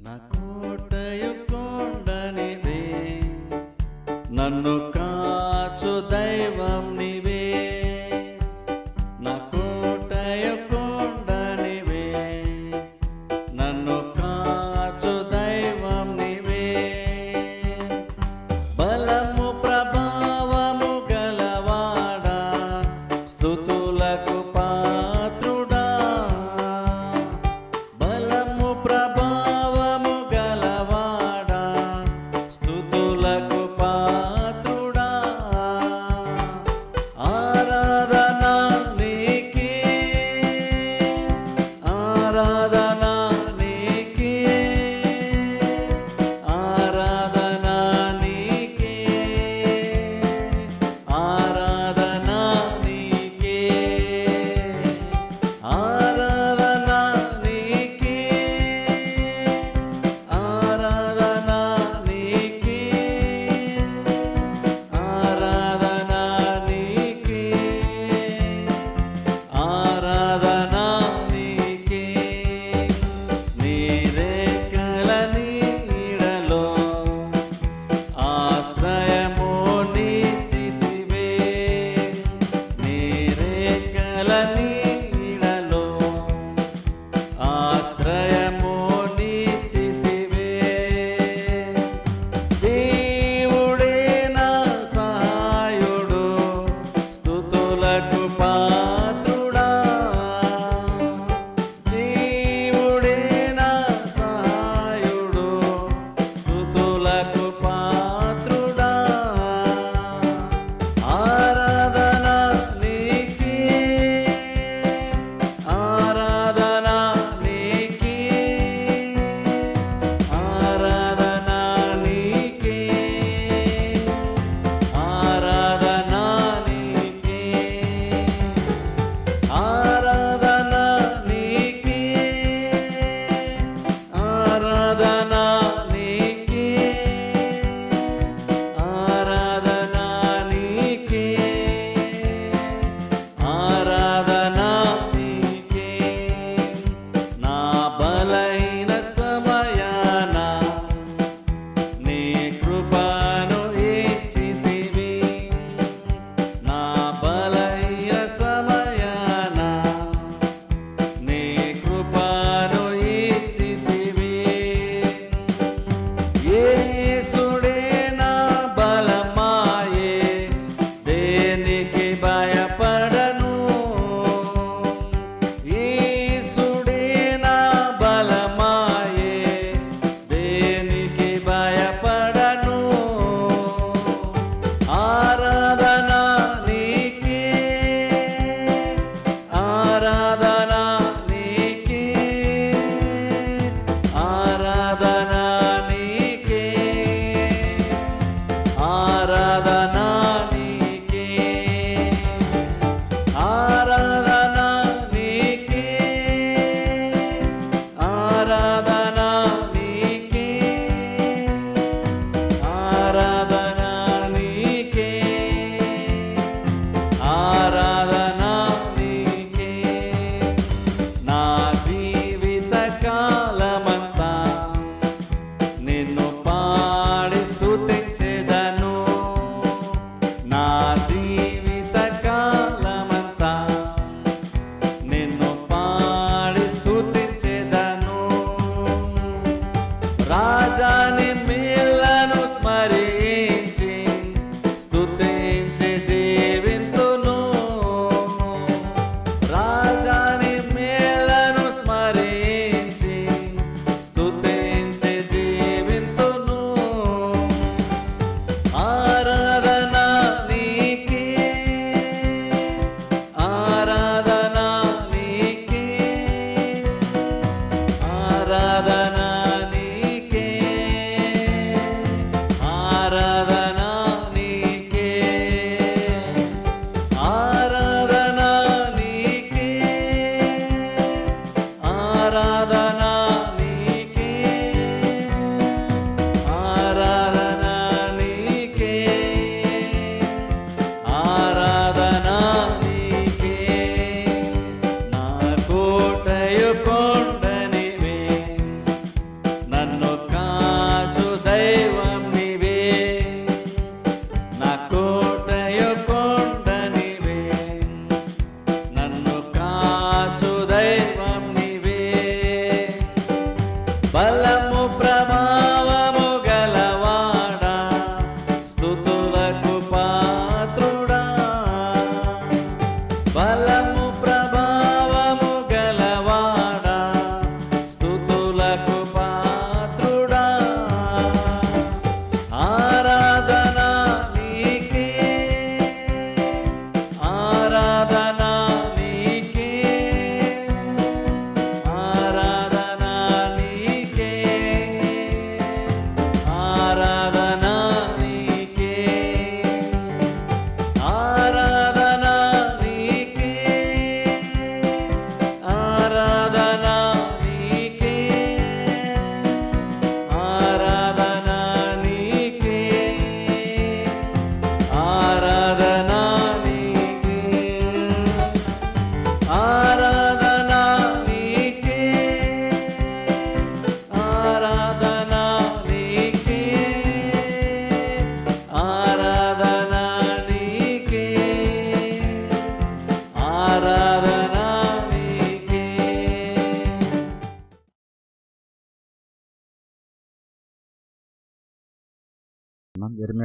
నా కోటయు కొండనివే, నన్ను కాచు దైవం నీవే. నా కోటయు కొండనివే, నన్ను కాచు దైవం నీవే. బలము ప్రభావము గలవాడా, స్తుతులకు పాత్రుడా. బలము ప్రభావము గలవాడా, స్తుతులకు పాత్రుడా.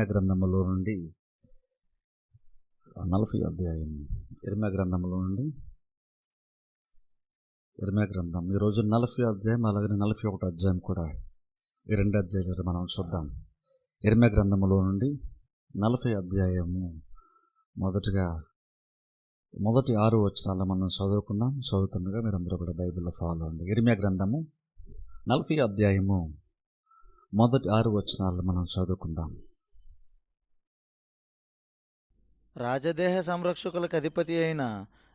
ఇర్మీయా గ్రంథములో నుండి 40 అధ్యాయం. ఇర్మీయా గ్రంథంలో నుండి ఇర్మీయా గ్రంథం ఈరోజు 40 అధ్యాయం, అలాగే 41 అధ్యాయం కూడా, ఈ 2 అధ్యాయాలు మనం చూద్దాం. ఇర్మీయా గ్రంథములో నుండి 40 అధ్యాయము మొదటి 6 వచనాలు మనం చదువుకుందాం. చదువుతుండగా మీరందరూ కూడా బైబిల్లో ఫాలో అండి. ఇర్మీయా గ్రంథము 40 అధ్యాయము మొదటి 6 వచనాలు మనం చదువుకుందాం. రాజదేహ సంరక్షకులకు అధిపతి అయిన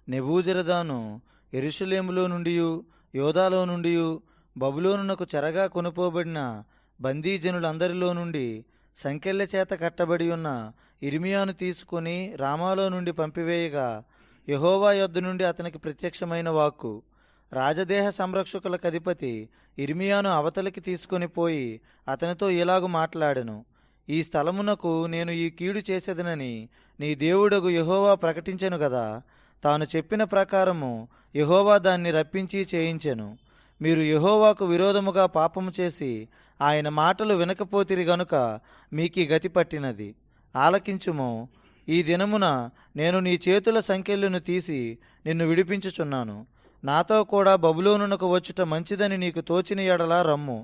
నెబూజరదాను యెరూషలేములో నుండి యోదాలో నుండి బబులోనునకు చెరగా కొనుపోబడిన బందీజనులందరిలో నుండి సంకెళ్ళ చేత కట్టబడి ఉన్న ఇర్మీయాను తీసుకొని రామాలో నుండి పంపివేయగా, యెహోవా యొద్ద నుండి అతనికి ప్రత్యక్షమైన వాక్కు, రాజదేహ సంరక్షకులకు అధిపతి ఇర్మీయాను అవతలికి తీసుకొని పోయి అతనితో ఇలాగు మాట్లాడెను. ఈ స్థలమునకు నేను ఈ కీడు చేసేదనని నీ దేవుడగు యెహోవా ప్రకటించెను గదా. తాను చెప్పిన ప్రకారము యెహోవా దాన్ని రప్పించి చేయించెను. మీరు యెహోవాకు విరోధముగా పాపము చేసి ఆయన మాటలు వినకపోతిరి గనుక మీకీ గతి పట్టినది. ఆలకించుము. ఈ దినమున నేను నీ చేతుల సంకెళ్ళను తీసి నిన్ను విడిపించుచున్నాను. నాతో కూడా బబులోనునకు వచ్చుట మంచిదని నీకు తోచిన ఎడల రమ్ము.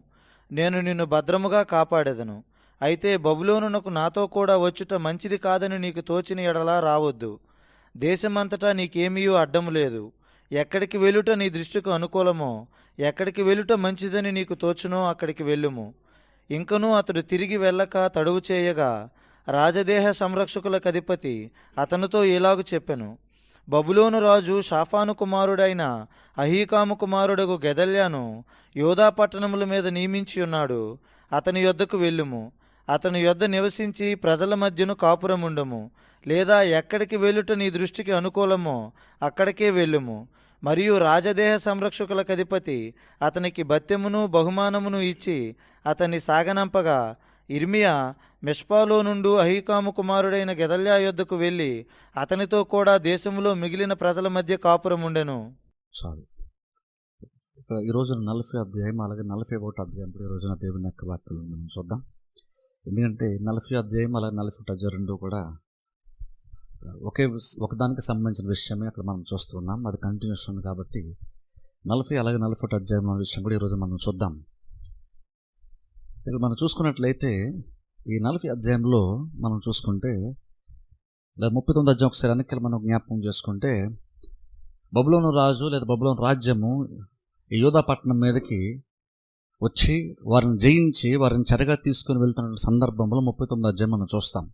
నేను నిన్ను భద్రముగా కాపాడెదను. అయితే బబులోనునకు నాతో కూడా వచ్చుట మంచిది కాదని నీకు తోచిన ఎడల రావద్దు. దేశమంతటా నీకేమీ అడ్డము లేదు. ఎక్కడికి వెళ్ళుట నీ దృష్టికి అనుకూలమో, ఎక్కడికి వెళ్ళుట మంచిదని నీకు తోచునో అక్కడికి వెళ్ళుము. ఇంకనూ అతడు తిరిగి వెళ్ళక తడువు చేయగా, రాజదేహ సంరక్షకులకు అధిపతి అతనితో ఇలాగు చెప్పెను. బబులోను రాజు షాఫాను కుమారుడైన అహీకాము కుమారుడగు గెదల్యాను యోధా పట్టణముల మీద నియమించి ఉన్నాడు. అతని యొద్దకు వెళ్ళుము. అతని యొద్ద నివసించి ప్రజల మధ్యను కాపురముండము. లేదా ఎక్కడికి వెళ్ళుట నీ దృష్టికి అనుకూలమో అక్కడికే వెళ్ళుము. మరియు రాజదేహ సంరక్షకులకు అధిపతి అతనికి భత్యమును బహుమానమును ఇచ్చి అతన్ని సాగనంపగా, ఇర్మీయా మిష్పాలో నుండి అహీకాము కుమారుడైన గెదల్యా యొద్దకు వెళ్ళి అతనితో కూడా దేశంలో మిగిలిన ప్రజల మధ్య కాపురముండెను. చాలు. ఇక్కడ ఈ రోజున 40 అధ్యాయం, అలాగే 41 అధ్యాయం ఈ రోజున దేవుని యొక్క వాక్యాలు మనం చూద్దాం. ఎందుకంటే 40 అధ్యాయం అలాగే 41 అధ్యాయం రెండు కూడా ఒకదానికి సంబంధించిన విషయమే అక్కడ మనం చూస్తున్నాం. అది కంటిన్యూషన్ కాబట్టి 40 అలాగే 41 అధ్యాయం విషయం కూడా ఈరోజు మనం చూద్దాం. ఇక్కడ మనం చూసుకున్నట్లయితే ఈ 40 అధ్యాయంలో మనం చూసుకుంటే, లేదా 39 అధ్యాయం ఒకసారి వెనక్కి మనం జ్ఞాపకం చేసుకుంటే, బబులోను రాజు లేదా బబులోను రాజ్యము ఈ యూదా పట్టణం మీదకి వచ్చి వారిని జయించి వారిని చెరగా తీసుకుని వెళ్తున్న సందర్భంలో 39 అధ్యాయం మనం చూస్తాం.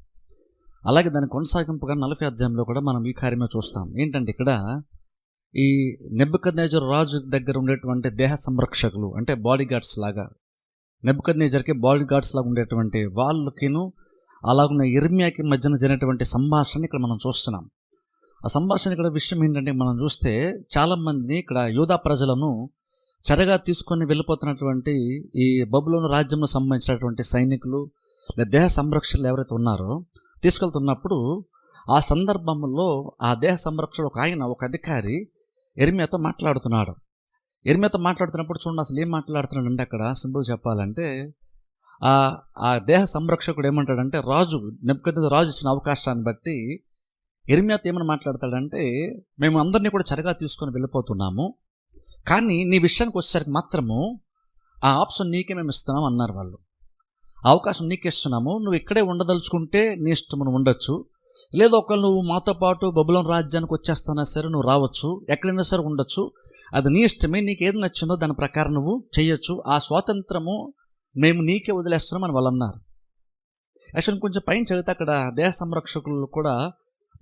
అలాగే దాని కొనసాగింపుగా 40 అధ్యాయంలో కూడా మనం ఈ కార్యమే చూస్తాం. ఏంటంటే ఇక్కడ ఈ నెబుకద్నెజరు రాజు దగ్గర ఉండేటువంటి దేహ సంరక్షకులు, అంటే బాడీ గార్డ్స్ లాగా, నెబుకద్నెజర్కి బాడీ గార్డ్స్ లాగా ఉండేటువంటి వాళ్ళకిను అలాగున్న ఇర్మీయాకి మధ్యన జరిగినటువంటి సంభాషణ ఇక్కడ మనం చూస్తున్నాం. ఆ సంభాషణ ఇక్కడ విషయం ఏంటంటే, మనం చూస్తే చాలామంది ఇక్కడ యూదా ప్రజలను చెరగా తీసుకొని వెళ్ళిపోతున్నటువంటి ఈ బబులోను రాజ్యంలో సంబంధించినటువంటి సైనికులు లేదా దేహ సంరక్షకులు ఎవరైతే ఉన్నారో తీసుకెళ్తున్నప్పుడు, ఆ సందర్భంలో ఆ దేహ సంరక్షకుడు ఒక అధికారి ఇర్మీయాతో మాట్లాడుతున్నాడు. ఇర్మీయాతో మాట్లాడుతున్నప్పుడు చూడండి అసలు ఏం మాట్లాడుతున్నాడంటే, అక్కడ సింపుల్ చెప్పాలంటే ఆ దేహ సంరక్షకుడు ఏమంటాడంటే, నెబుకద్నెజరు రాజు ఇచ్చిన అవకాశాన్ని బట్టి ఇర్మీయాతో ఏమని మాట్లాడతాడంటే, మేము అందరినీ కూడా చెరగా తీసుకొని వెళ్ళిపోతున్నాము, కానీ నీ విషయానికి వచ్చేసరికి మాత్రము ఆ ఆప్షన్ నీకే మేము ఇస్తున్నాం అన్నారు వాళ్ళు. అవకాశం నీకే ఇస్తున్నాము, నువ్వు ఇక్కడే ఉండదలుచుకుంటే నీ ఇష్టం నువ్వు ఉండొచ్చు, లేదా ఒకవేళ నువ్వు మాతో పాటు బబులోను రాజ్యానికి వచ్చేస్తానా సరే నువ్వు రావచ్చు, ఎక్కడైనా సరే ఉండొచ్చు, అది నీ ఇష్టమే, నీకు ఏది నచ్చిందో దాని ప్రకారం నువ్వు చేయొచ్చు, ఆ స్వాతంత్రము మేము నీకే వదిలేస్తున్నాం అని వాళ్ళు అన్నారు. యాక్చువల్ కొంచెం పైన చదివితే అక్కడ దేహ సంరక్షకులు కూడా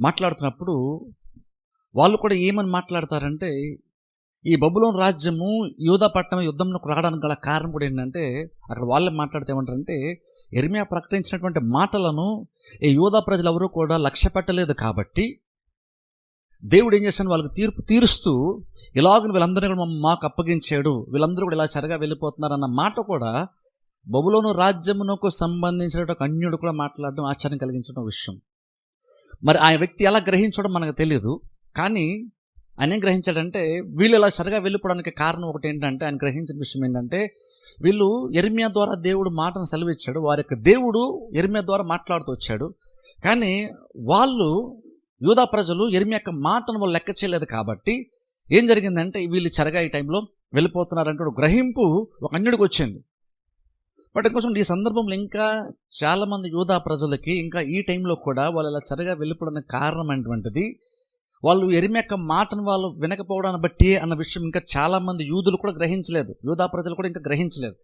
మాట్లాడుతున్నప్పుడు వాళ్ళు కూడా ఏమని మాట్లాడతారంటే, ఈ బబులోను రాజ్యము యూదా పట్టణం యుద్ధంలోకి రావడానికి గల కారణం కూడా ఏంటంటే, అక్కడ వాళ్ళే మాట్లాడితే ఏమంటారంటే, ఇర్మీయా ప్రకటించినటువంటి మాటలను ఈ యూదా ప్రజలు ఎవరూ కూడా లక్ష్య పెట్టలేదు కాబట్టి దేవుడు ఏం చేశాడు, వాళ్ళకి తీర్పు తీరుస్తూ ఇలాగ వీళ్ళందరినీ కూడా మాకు అప్పగించాడు, వీళ్ళందరూ కూడా ఇలా చెరగా వెళ్ళిపోతున్నారన్న మాట కూడా బబులోను రాజ్యమునకు సంబంధించిన ఒక అన్యుడు కూడా మాట్లాడడం ఆశ్చర్యం కలిగించడం విషయం. మరి ఆ వ్యక్తి ఎలా గ్రహించడం మనకు తెలియదు, కానీ ఆయన ఏం గ్రహించాడంటే వీళ్ళు ఇలా సరిగా వెళ్ళిపోవడానికి కారణం ఒకటి ఏంటంటే, ఆయన గ్రహించిన విషయం ఏంటంటే, వీళ్ళు యెరెమీయా ద్వారా దేవుడు మాటను సెలవిచ్చాడు. వారి యొక్క దేవుడు యెరెమీయా ద్వారా మాట్లాడుతూ వచ్చాడు. కానీ వాళ్ళు యూదా ప్రజలు యెరెమీయా యొక్క మాటను వాళ్ళు లెక్క చేయలేదు. కాబట్టి ఏం జరిగిందంటే వీళ్ళు చెరగా ఈ టైంలో వెళ్ళిపోతున్నారంటే ఒక గ్రహింపు ఒక అన్యుడికి వచ్చింది. బట్ కొంచెం ఈ సందర్భంలో ఇంకా చాలామంది యూదా ప్రజలకి ఇంకా ఈ టైంలో కూడా వాళ్ళు ఇలా చెరగా వెళ్ళిపోవడానికి కారణం అనేటువంటిది వాళ్ళు యెరెమీయా యొక్క మాటను వాళ్ళు వినకపోవడాన్ని బట్టి అన్న విషయం ఇంకా చాలామంది యూదులు కూడా గ్రహించలేదు. యూదా ప్రజలు కూడా ఇంకా గ్రహించలేదు.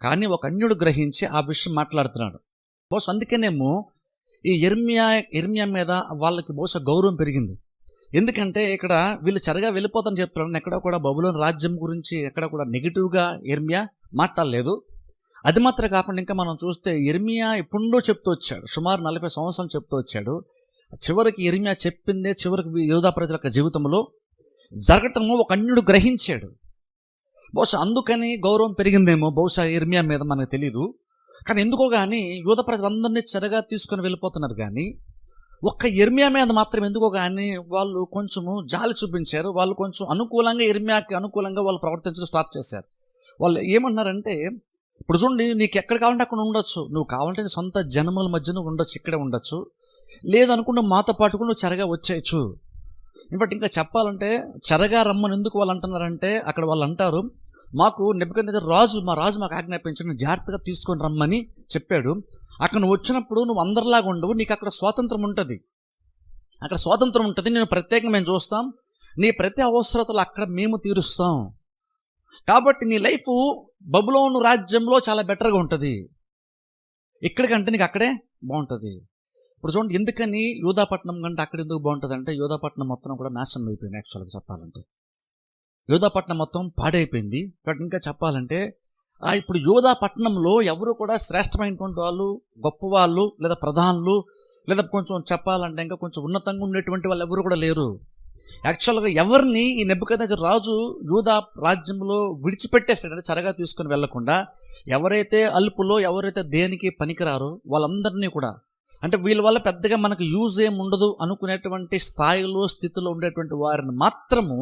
కానీ ఒక అన్యుడు గ్రహించి ఆ విషయం మాట్లాడుతున్నాడు. బహుశా అందుకేనేమో ఈ యెరెమీయా మీద వాళ్ళకి బహుశా గౌరవం పెరిగింది. ఎందుకంటే ఇక్కడ వీళ్ళు చెరగా వెళ్ళిపోతారని చెప్తున్నారని ఎక్కడ కూడా బబులోను రాజ్యం గురించి ఎక్కడ కూడా నెగిటివ్గా యెరెమీయా మాట్లాడలేదు. అది మాత్రం కాకుండా ఇంకా మనం చూస్తే యెరెమీయా ఎప్పుడో చెప్తూ వచ్చాడు, సుమారు 40 సంవత్సరాలు చెప్తూ వచ్చాడు. చివరికి యెరెమీయా చెప్పిందే చివరికి యూదా ప్రజల యొక్క జీవితంలో జరగటము ఒక అన్యుడు గ్రహించాడు. బహుశా అందుకని గౌరవం పెరిగిందేమో బహుశా యెరెమీయా మీద మనకు తెలియదు. కానీ ఎందుకో కానీ యూదా ప్రజలందరినీ చెరగా తీసుకొని వెళ్ళిపోతున్నారు. కానీ ఒక్క యెరెమీయా మీద మాత్రం ఎందుకో కానీ వాళ్ళు కొంచెము జాలి చూపించారు. వాళ్ళు కొంచెం అనుకూలంగా యెరెమీయాకి అనుకూలంగా వాళ్ళు ప్రవర్తించడం స్టార్ట్ చేశారు. వాళ్ళు ఏమన్నారంటే, ఇప్పుడు చూడండి, నీకు ఎక్కడ కావాలంటే అక్కడ ఉండొచ్చు, నువ్వు కావాలంటే నీ సొంత జనముల మధ్య నువ్వు ఉండొచ్చు, ఇక్కడే ఉండొచ్చు, లేదనుకుంటే మాతో పాటు కూడా నువ్వు చెరగా వచ్చేయచ్చు. ఇన్ఫాక్ట్ ఇంకా చెప్పాలంటే చెరగా రమ్మని ఎందుకు వాళ్ళు అంటున్నారంటే, అక్కడ వాళ్ళు అంటారు, మాకు నెబుకద్నెజర్ రాజు మాకు ఆజ్ఞాపించిన జాగ్రత్తగా తీసుకొని రమ్మని చెప్పాడు. అక్కడ నువ్వు వచ్చినప్పుడు నువ్వు అందరిలాగా ఉండవు, నీకు అక్కడ స్వాతంత్రం ఉంటుంది, నేను ప్రత్యేకంగా మేము చూస్తాం, నీ ప్రతి అవసరతలు అక్కడ మేము తీరుస్తాం. కాబట్టి నీ లైఫ్ బబులోను రాజ్యంలో చాలా బెటర్గా ఉంటుంది, ఇక్కడికంటే నీకు అక్కడే బాగుంటుంది. ఇప్పుడు చూడండి, ఎందుకని యూదాపట్నం కంటే అక్కడ ఎందుకు బాగుంటుంది అంటే, యూదాపట్నం మొత్తం కూడా నాశనం అయిపోయింది. యాక్చువల్గా చెప్పాలంటే యూదాపట్నం మొత్తం పాడైపోయింది. కాబట్టి ఇంకా చెప్పాలంటే ఇప్పుడు యూదాపట్నంలో ఎవరు కూడా శ్రేష్టమైనటువంటి వాళ్ళు, గొప్పవాళ్ళు, లేదా ప్రధానులు, లేదా కొంచెం చెప్పాలంటే ఇంకా కొంచెం ఉన్నతంగా ఉండేటువంటి వాళ్ళు ఎవరు కూడా లేరు. యాక్చువల్గా ఎవరిని ఈ నెబుకద్నెజర్ రాజు యూదా రాజ్యంలో విడిచిపెట్టేశాడంటే, చెరగా తీసుకుని వెళ్లకుండా ఎవరైతే అల్పులో, ఎవరైతే దేనికి పనికిరారో వాళ్ళందరినీ కూడా, అంటే వీళ్ళ వల్ల పెద్దగా మనకు యూజ్ ఏం ఉండదు అనుకునేటువంటి స్థాయిలో, స్థితిలో ఉండేటువంటి వారిని మాత్రము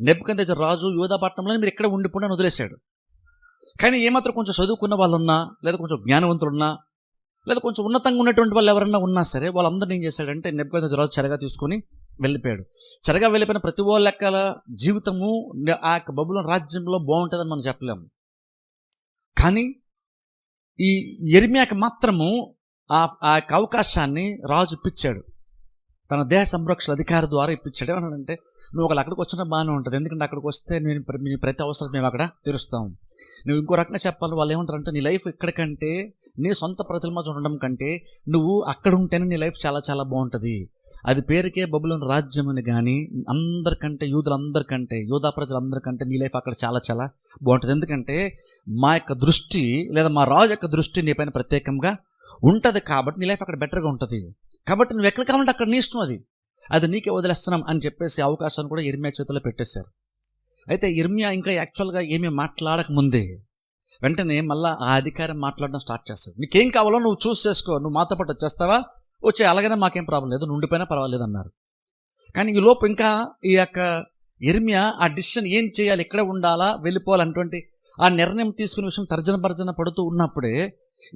నెబుకద్నెజర్ రాజు యూదాపట్నంలో మీరు ఎక్కడ ఉండిపోయినా వదిలేశాడు. కానీ ఏమాత్రం కొంచెం చదువుకున్న వాళ్ళు ఉన్నా, లేదా కొంచెం జ్ఞానవంతులున్నా, లేదా కొంచెం ఉన్నతంగా ఉన్నటువంటి వాళ్ళు ఎవరన్నా ఉన్నా సరే, వాళ్ళందరినీ ఏం చేశాడంటే నెబుకద్నెజర్ రాజు చెరగా తీసుకొని వెళ్ళిపోయాడు. చెరగా వెళ్ళిపోయిన ప్రతి వాళ్ళ లెక్కల జీవితము ఆ యొక్క బబులోను రాజ్యంలో బాగుంటుందని మనం చెప్పలేము. కానీ ఈ యెరెమీయాకి మాత్రము ఆ యొక్క అవకాశాన్ని రాజు ఇప్పించాడు, తన దేహ సంరక్షణ అధికారి ద్వారా ఇప్పించాడు. ఏమన్నాడంటే, నువ్వు ఒకళ్ళు అక్కడికి వచ్చినా బాగానే ఉంటుంది, ఎందుకంటే అక్కడికి వస్తే నీ ప్రతి అవసరం మేము అక్కడ తీరుస్తాం. నువ్వు ఇంకో రకంగా చెప్పాలి, వాళ్ళు ఏమంటారంటే, నీ లైఫ్ ఇక్కడికంటే, నీ సొంత ప్రజల మధ్య ఉండడం కంటే నువ్వు అక్కడ ఉంటేనే నీ లైఫ్ చాలా చాలా బాగుంటుంది. అది పేరుకే బబులోను రాజ్యం అని, కానీ అందరికంటే, యూదులందరికంటే, యూదా ప్రజలందరికంటే నీ లైఫ్ అక్కడ చాలా చాలా బాగుంటుంది. ఎందుకంటే మా యొక్క దృష్టి, లేదా మా రాజు యొక్క దృష్టి నీ పైన ప్రత్యేకంగా ఉంటుంది. కాబట్టి నీ లైఫ్ అక్కడ బెటర్గా ఉంటుంది. కాబట్టి నువ్వు ఎక్కడ కావాలంటే అక్కడ నీ ఇష్టం, అది నీకే వదిలేస్తున్నాం అని చెప్పేసి అవకాశాన్ని కూడా యెరెమీయా చేతిలో పెట్టేశారు. అయితే యెరెమీయా ఇంకా యాక్చువల్గా ఏమీ మాట్లాడకముందే వెంటనే మళ్ళీ ఆ అధికారం మాట్లాడడం స్టార్ట్ చేస్తాడు. నీకేం కావాలో నువ్వు చూస్ చేసుకో, నువ్వు మాతో పాటు వచ్చేస్తావా, వచ్చే, అలాగనే మాకేం ప్రాబ్లం లేదు, నువ్వు ఉండిపోయినా పర్వాలేదు అన్నారు. కానీ ఈ లోపు ఇంకా ఈ యొక్క యెరెమీయా ఆ డిసిషన్ ఏం చేయాలి, ఇక్కడే ఉండాలా, వెళ్ళిపోవాలన్నటువంటి ఆ నిర్ణయం తీసుకునే విషయం తర్జన పడుతూ ఉన్నప్పుడే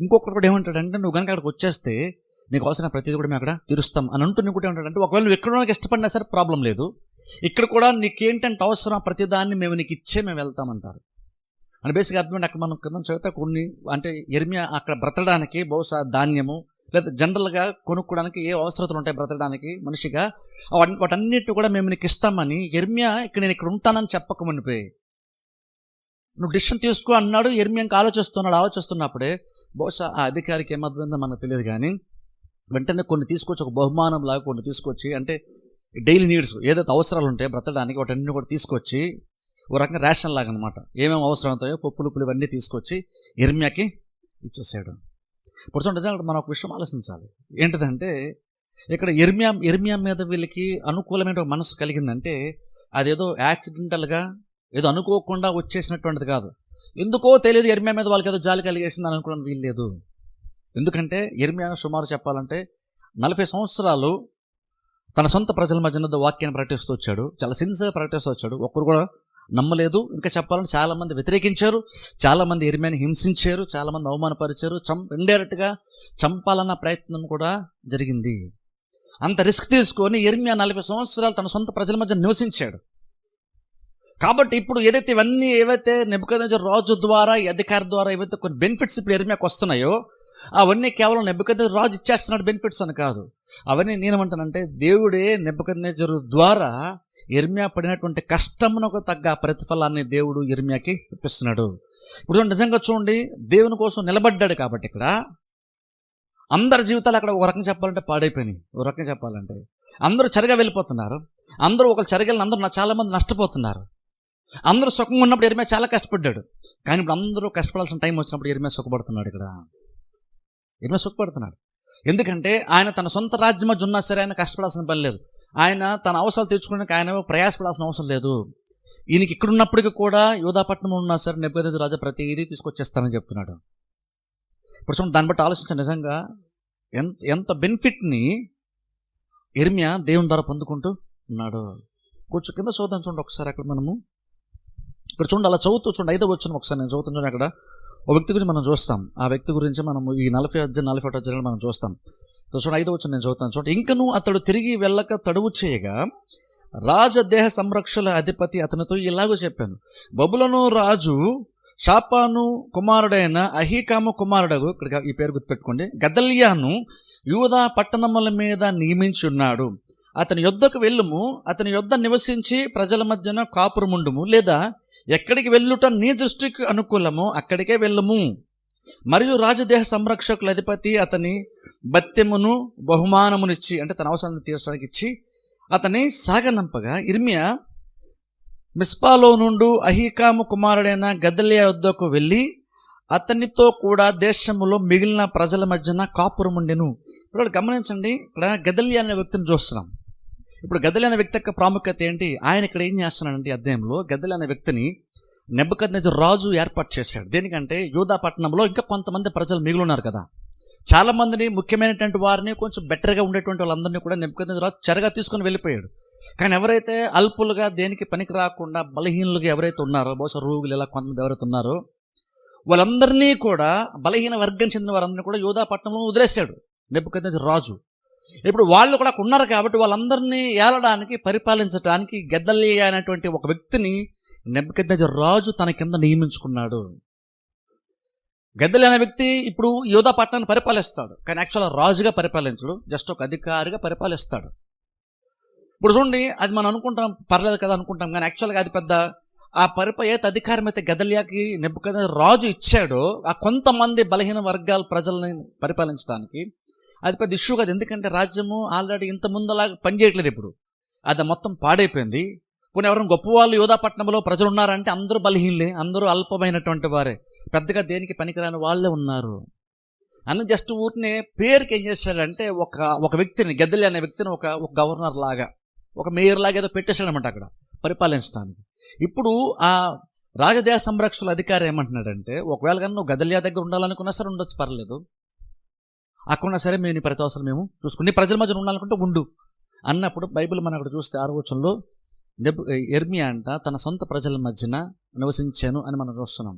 ఇంకొకటి కూడా ఏమంటాడంటే, నువ్వు కనుక అక్కడికి వచ్చేస్తే నీకు అవసరం ప్రతిదీ కూడా మేము అక్కడ తీరుస్తాం అని అంటూ ఇంకోటి ఏమంటాడంటే, ఒకవేళ నువ్వు ఎక్కడ ఇష్టపడినా సరే ప్రాబ్లం లేదు, ఇక్కడ కూడా నీకేంటంటే అవసరం ప్రతిదాన్ని మేము నీకు ఇచ్చే మేము వెళ్తామంటారు. అని బేసిక్గా అర్థం. అక్కడ మనం కింద చదివితే కొన్ని, అంటే యెరెమీయా అక్కడ బ్రతకడానికి బహుశా ధాన్యము, లేదా జనరల్గా కొనుక్కోవడానికి ఏ అవసరతలు ఉంటాయి బ్రతకడానికి మనిషిగా, వాటన్నిటి కూడా మేము నీకు ఇస్తామని యెరెమీయా నేను ఇక్కడ ఉంటానని చెప్పకమునిపోయి నువ్వు డిసిషన్ తీసుకో అన్నాడు. యెరెమీయా ఇంకా ఆలోచిస్తున్నప్పుడే బహుశా ఆ అధికారికి ఏమర్థమైందో మనకు తెలియదు, కానీ వెంటనే కొన్ని తీసుకొచ్చి, ఒక బహుమానం లాగా కొన్ని తీసుకొచ్చి, అంటే డైలీ నీడ్స్ ఏదైతే అవసరాలు ఉంటాయో బ్రతకడానికి వాటన్ని కూడా తీసుకొచ్చి, ఓ రకంగా రేషన్ లాగా అనమాట, ఏమేమి అవసరం అవుతాయో పప్పులు ఇవన్నీ తీసుకొచ్చి యెరెమీయాకి ఇచ్చేసాడు. ఇప్పుడు చూడండి, మనం ఒక విషయం ఆలోచించాలి. ఏంటిదంటే ఇక్కడ యెరెమీయా మీద వీళ్ళకి అనుకూలమైన ఒక మనసు కలిగిందంటే, అదేదో యాక్సిడెంటల్గా ఏదో అనుకోకుండా వచ్చేసినటువంటిది కాదు. ఎందుకో తెలియదు యెరెమీయా మీద వాళ్ళకి ఏదో జాలి కలిగేసింది అని అనుకోవడం వీలు లేదు. ఎందుకంటే యెరెమీయా సుమారు చెప్పాలంటే 40 సంవత్సరాలు తన సొంత ప్రజల మధ్యన వాక్యాన్ని ప్రకటిస్తూ వచ్చాడు, చాలా సిన్సియర్ ప్రకటిస్తూ వచ్చాడు. ఒక్కరు కూడా నమ్మలేదు. ఇంకా చెప్పాలంటే చాలామంది వ్యతిరేకించారు, చాలామంది ఇర్మియాని హింసించారు, చాలామంది అవమానపరిచారు, ఇండైరెక్ట్గా చంపాలన్న ప్రయత్నం కూడా జరిగింది. అంత రిస్క్ తీసుకొని ఇర్మియా 40 సంవత్సరాలు తన సొంత ప్రజల మధ్య నివసించాడు. కాబట్టి ఇప్పుడు ఏవైతే నెబుకద్నెజర్ రాజు ద్వారా, ఈ అధికారి ద్వారా ఏవైతే కొన్ని బెనిఫిట్స్ ఇప్పుడు ఇర్మియాకు వస్తున్నాయో అవన్నీ కేవలం నెబుకద్నెజర్ రాజు ఇచ్చేస్తున్నాడు బెనిఫిట్స్ అని కాదు. అవన్నీ నేనేమంటానంటే దేవుడే నెబుకద్నెజర్ ద్వారా ఇర్మియా పడినటువంటి కష్టమునకు తగ్గ ప్రతిఫలాన్ని దేవుడు ఇర్మియాకి ఇప్పిస్తున్నాడు. ఇప్పుడు నిజంగా చూడండి, దేవుని కోసం నిలబడ్డాడు కాబట్టి ఇక్కడ అందరి జీవితాలు అక్కడ ఒక రకంగా చెప్పాలంటే పాడైపోయినాయి. ఒక రకంగా చెప్పాలంటే అందరూ చెరగా వెళ్ళిపోతున్నారు. అందరూ ఒకరు చెరగలిని అందరూ చాలామంది నష్టపోతున్నారు. అందరూ సుఖంగా ఉన్నప్పుడు ఇర్మియా చాలా కష్టపడ్డాడు. కానీ ఇప్పుడు అందరూ కష్టపడాల్సిన టైం వచ్చినప్పుడు ఇర్మియా సుఖపడుతున్నాడు. ఇక్కడ ఇర్మియా సుఖపడుతున్నాడు. ఎందుకంటే ఆయన తన సొంత రాజ్యం మధ్య ఉన్నా సరే ఆయన కష్టపడాల్సిన పని లేదు. ఆయన తన అవసరాలు తీర్చుకోవడానికి ఆయన ప్రయాసపడాల్సిన అవసరం లేదు. ఈయనకి ఇక్కడ ఉన్నప్పటికీ కూడా యూదాపట్నం ఉన్నా సరే నెబుకద్నెజర్ రాజా ప్రతిదీ తీసుకొచ్చేస్తానని చెప్తున్నాడు. ఇప్పుడు చూడండి, దాన్ని బట్టి ఆలోచించాను, నిజంగా ఎంత బెనిఫిట్ని ఇర్మియా దేవుని ద్వారా పొందుకుంటూ ఉన్నాడు. కొంచెం కింద చూద్దాం చూడండి ఒకసారి. అక్కడ మనము ఇక్కడ చూడండి, అలా చదువుతూ చూడండి, 5వ వచనం ఒకసారి నేను చదువుతాను చూడండి. అక్కడ ఒక వ్యక్తి గురించి మనం చూస్తాం. ఆ వ్యక్తి గురించి మనము ఈ 40 అధ్యాయాలు మనం చూస్తాం. చూడండి, 5వ వచనం నేను చదువుతాను చూడండి. ఇంకను అతడు తిరిగి వెళ్ళక తడువు చేయగా రాజదేహ సంరక్షణ అధిపతి అతనితో ఇలాగూ చెప్పాను, బబులోను రాజు షాపాను కుమారుడైన అహీకాము కుమారుడు, ఇక్కడ ఈ పేరు గుర్తుపెట్టుకోండి, గెదల్యాను యూదా పట్టణముల మీద నియమించి ఉన్నాడు. అతని యొద్దకు వెళ్ళుము, అతని యొద్ద నివసించి ప్రజల మధ్యన కాపురముండుము, లేదా ఎక్కడికి వెళ్ళుట నీ దృష్టికి అనుకూలము అక్కడికే వెళ్ళుము. మరియు రాజదేహ సంరక్షకుల అధిపతి అతని బత్తెమును బహుమానమునిచ్చి, అంటే తన అవసరాన్ని తీర్చడానికి ఇచ్చి అతని సాగనంపగా ఇర్మియా మిస్పాలో నుండి అహీకాము కుమారుడైన గెదల్యా వద్దకు వెళ్ళి అతనితో కూడా దేశములో మిగిలిన ప్రజల మధ్యన కాపురముండెను. ఇప్పుడు గమనించండి, ఇక్కడ గెదల్యా అనే వ్యక్తిని చూస్తున్నాం. ఇప్పుడు గెదల్యా అనే వ్యక్తి యొక్క ప్రాముఖ్యత ఏంటి? ఆయన ఇక్కడ ఏం చేస్తున్నాడంటే అధ్యాయంలో గెదల్యా అనే వ్యక్తిని నెబుకద్నెజర్ రాజు ఏర్పాటు చేశాడు. దేనికంటే యూదా పట్టణంలో ఇంకా కొంతమంది ప్రజలు మిగిలి ఉన్నారు కదా, చాలా మందిని, ముఖ్యమైనటువంటి వారిని, కొంచెం బెటర్గా ఉండేటువంటి వాళ్ళందరినీ కూడా నెబుకద్నెజర్ రాజు చెరగా తీసుకొని వెళ్ళిపోయాడు. కానీ ఎవరైతే అల్పులుగా దేనికి పనికి రాకుండా బలహీనులుగా ఎవరైతే ఉన్నారో, బహుశా రోగులు ఇలా కొంతమంది ఎవరైతే ఉన్నారో వాళ్ళందరినీ కూడా, బలహీన వర్గం చెందిన వారందరినీ కూడా యూదా పట్టణంలో వదిలేశాడు నెబుకద్నెజర్ రాజు. ఇప్పుడు వాళ్ళు కూడా ఉన్నారు కాబట్టి వాళ్ళందరినీ ఏలడానికి, పరిపాలించడానికి గెదల్యా అనేటువంటి ఒక వ్యక్తిని నెబుకద్నెజర్ రాజు తన కింద నియమించుకున్నాడు. గెదల్యా అనే వ్యక్తి ఇప్పుడు యూదా పట్టణాన్ని పరిపాలిస్తాడు, కానీ యాక్చువల్గా రాజుగా పరిపాలించడు, జస్ట్ ఒక అధికారిగా పరిపాలిస్తాడు. ఇప్పుడు చూడండి, అది మనం అనుకుంటాం పర్లేదు కదా అనుకుంటాం, కానీ యాక్చువల్గా అది పెద్ద ఏత అధికారం అయితే గెదల్యాకి నెబుకద్నెజర్ రాజు ఇచ్చాడో ఆ కొంతమంది బలహీన వర్గాల ప్రజల్ని పరిపాలించడానికి అది పెద్ద ఇష్యూ కాదు. ఎందుకంటే రాజ్యము ఆల్రెడీ ఇంత ముందులాగా పనిచేయట్లేదు. ఇప్పుడు అది మొత్తం పాడైపోయింది. పోనీ ఎవరైనా గొప్పవాళ్ళు యూదాపట్నంలో ప్రజలు ఉన్నారంటే అందరూ బలహీనలే, అందరూ అల్పమైనటువంటి వారే, పెద్దగా దేనికి పనికిరాని వాళ్ళే ఉన్నారు అన్న. జస్ట్ ఊరినే పేరుకి ఏం చేశాడంటే ఒక వ్యక్తిని, గెదల్యా అనే వ్యక్తిని ఒక గవర్నర్ లాగా, ఒక మేయర్ లాగా ఏదో పెట్టేశాడనమాట అక్కడ పరిపాలించడానికి. ఇప్పుడు ఆ రాజదేహ సంరక్షణ అధికారి ఏమంటున్నాడంటే, ఒకవేళ కానీ నువ్వు గెదల్యా దగ్గర ఉండాలనుకున్నా సరే ఉండొచ్చు, పర్లేదు, అక్కడున్నా సరే మేము నీ ప్రతి అవసరం మేము చూసుకుని ప్రజల మధ్య ఉండాలనుకుంటే ఉండు అన్నప్పుడు బైబిల్ మనం అక్కడ చూస్తే 6వ వచనంలో ఇర్మియా అంట తన సొంత ప్రజల మధ్యన నివసించాను అని మనం చూస్తున్నాం.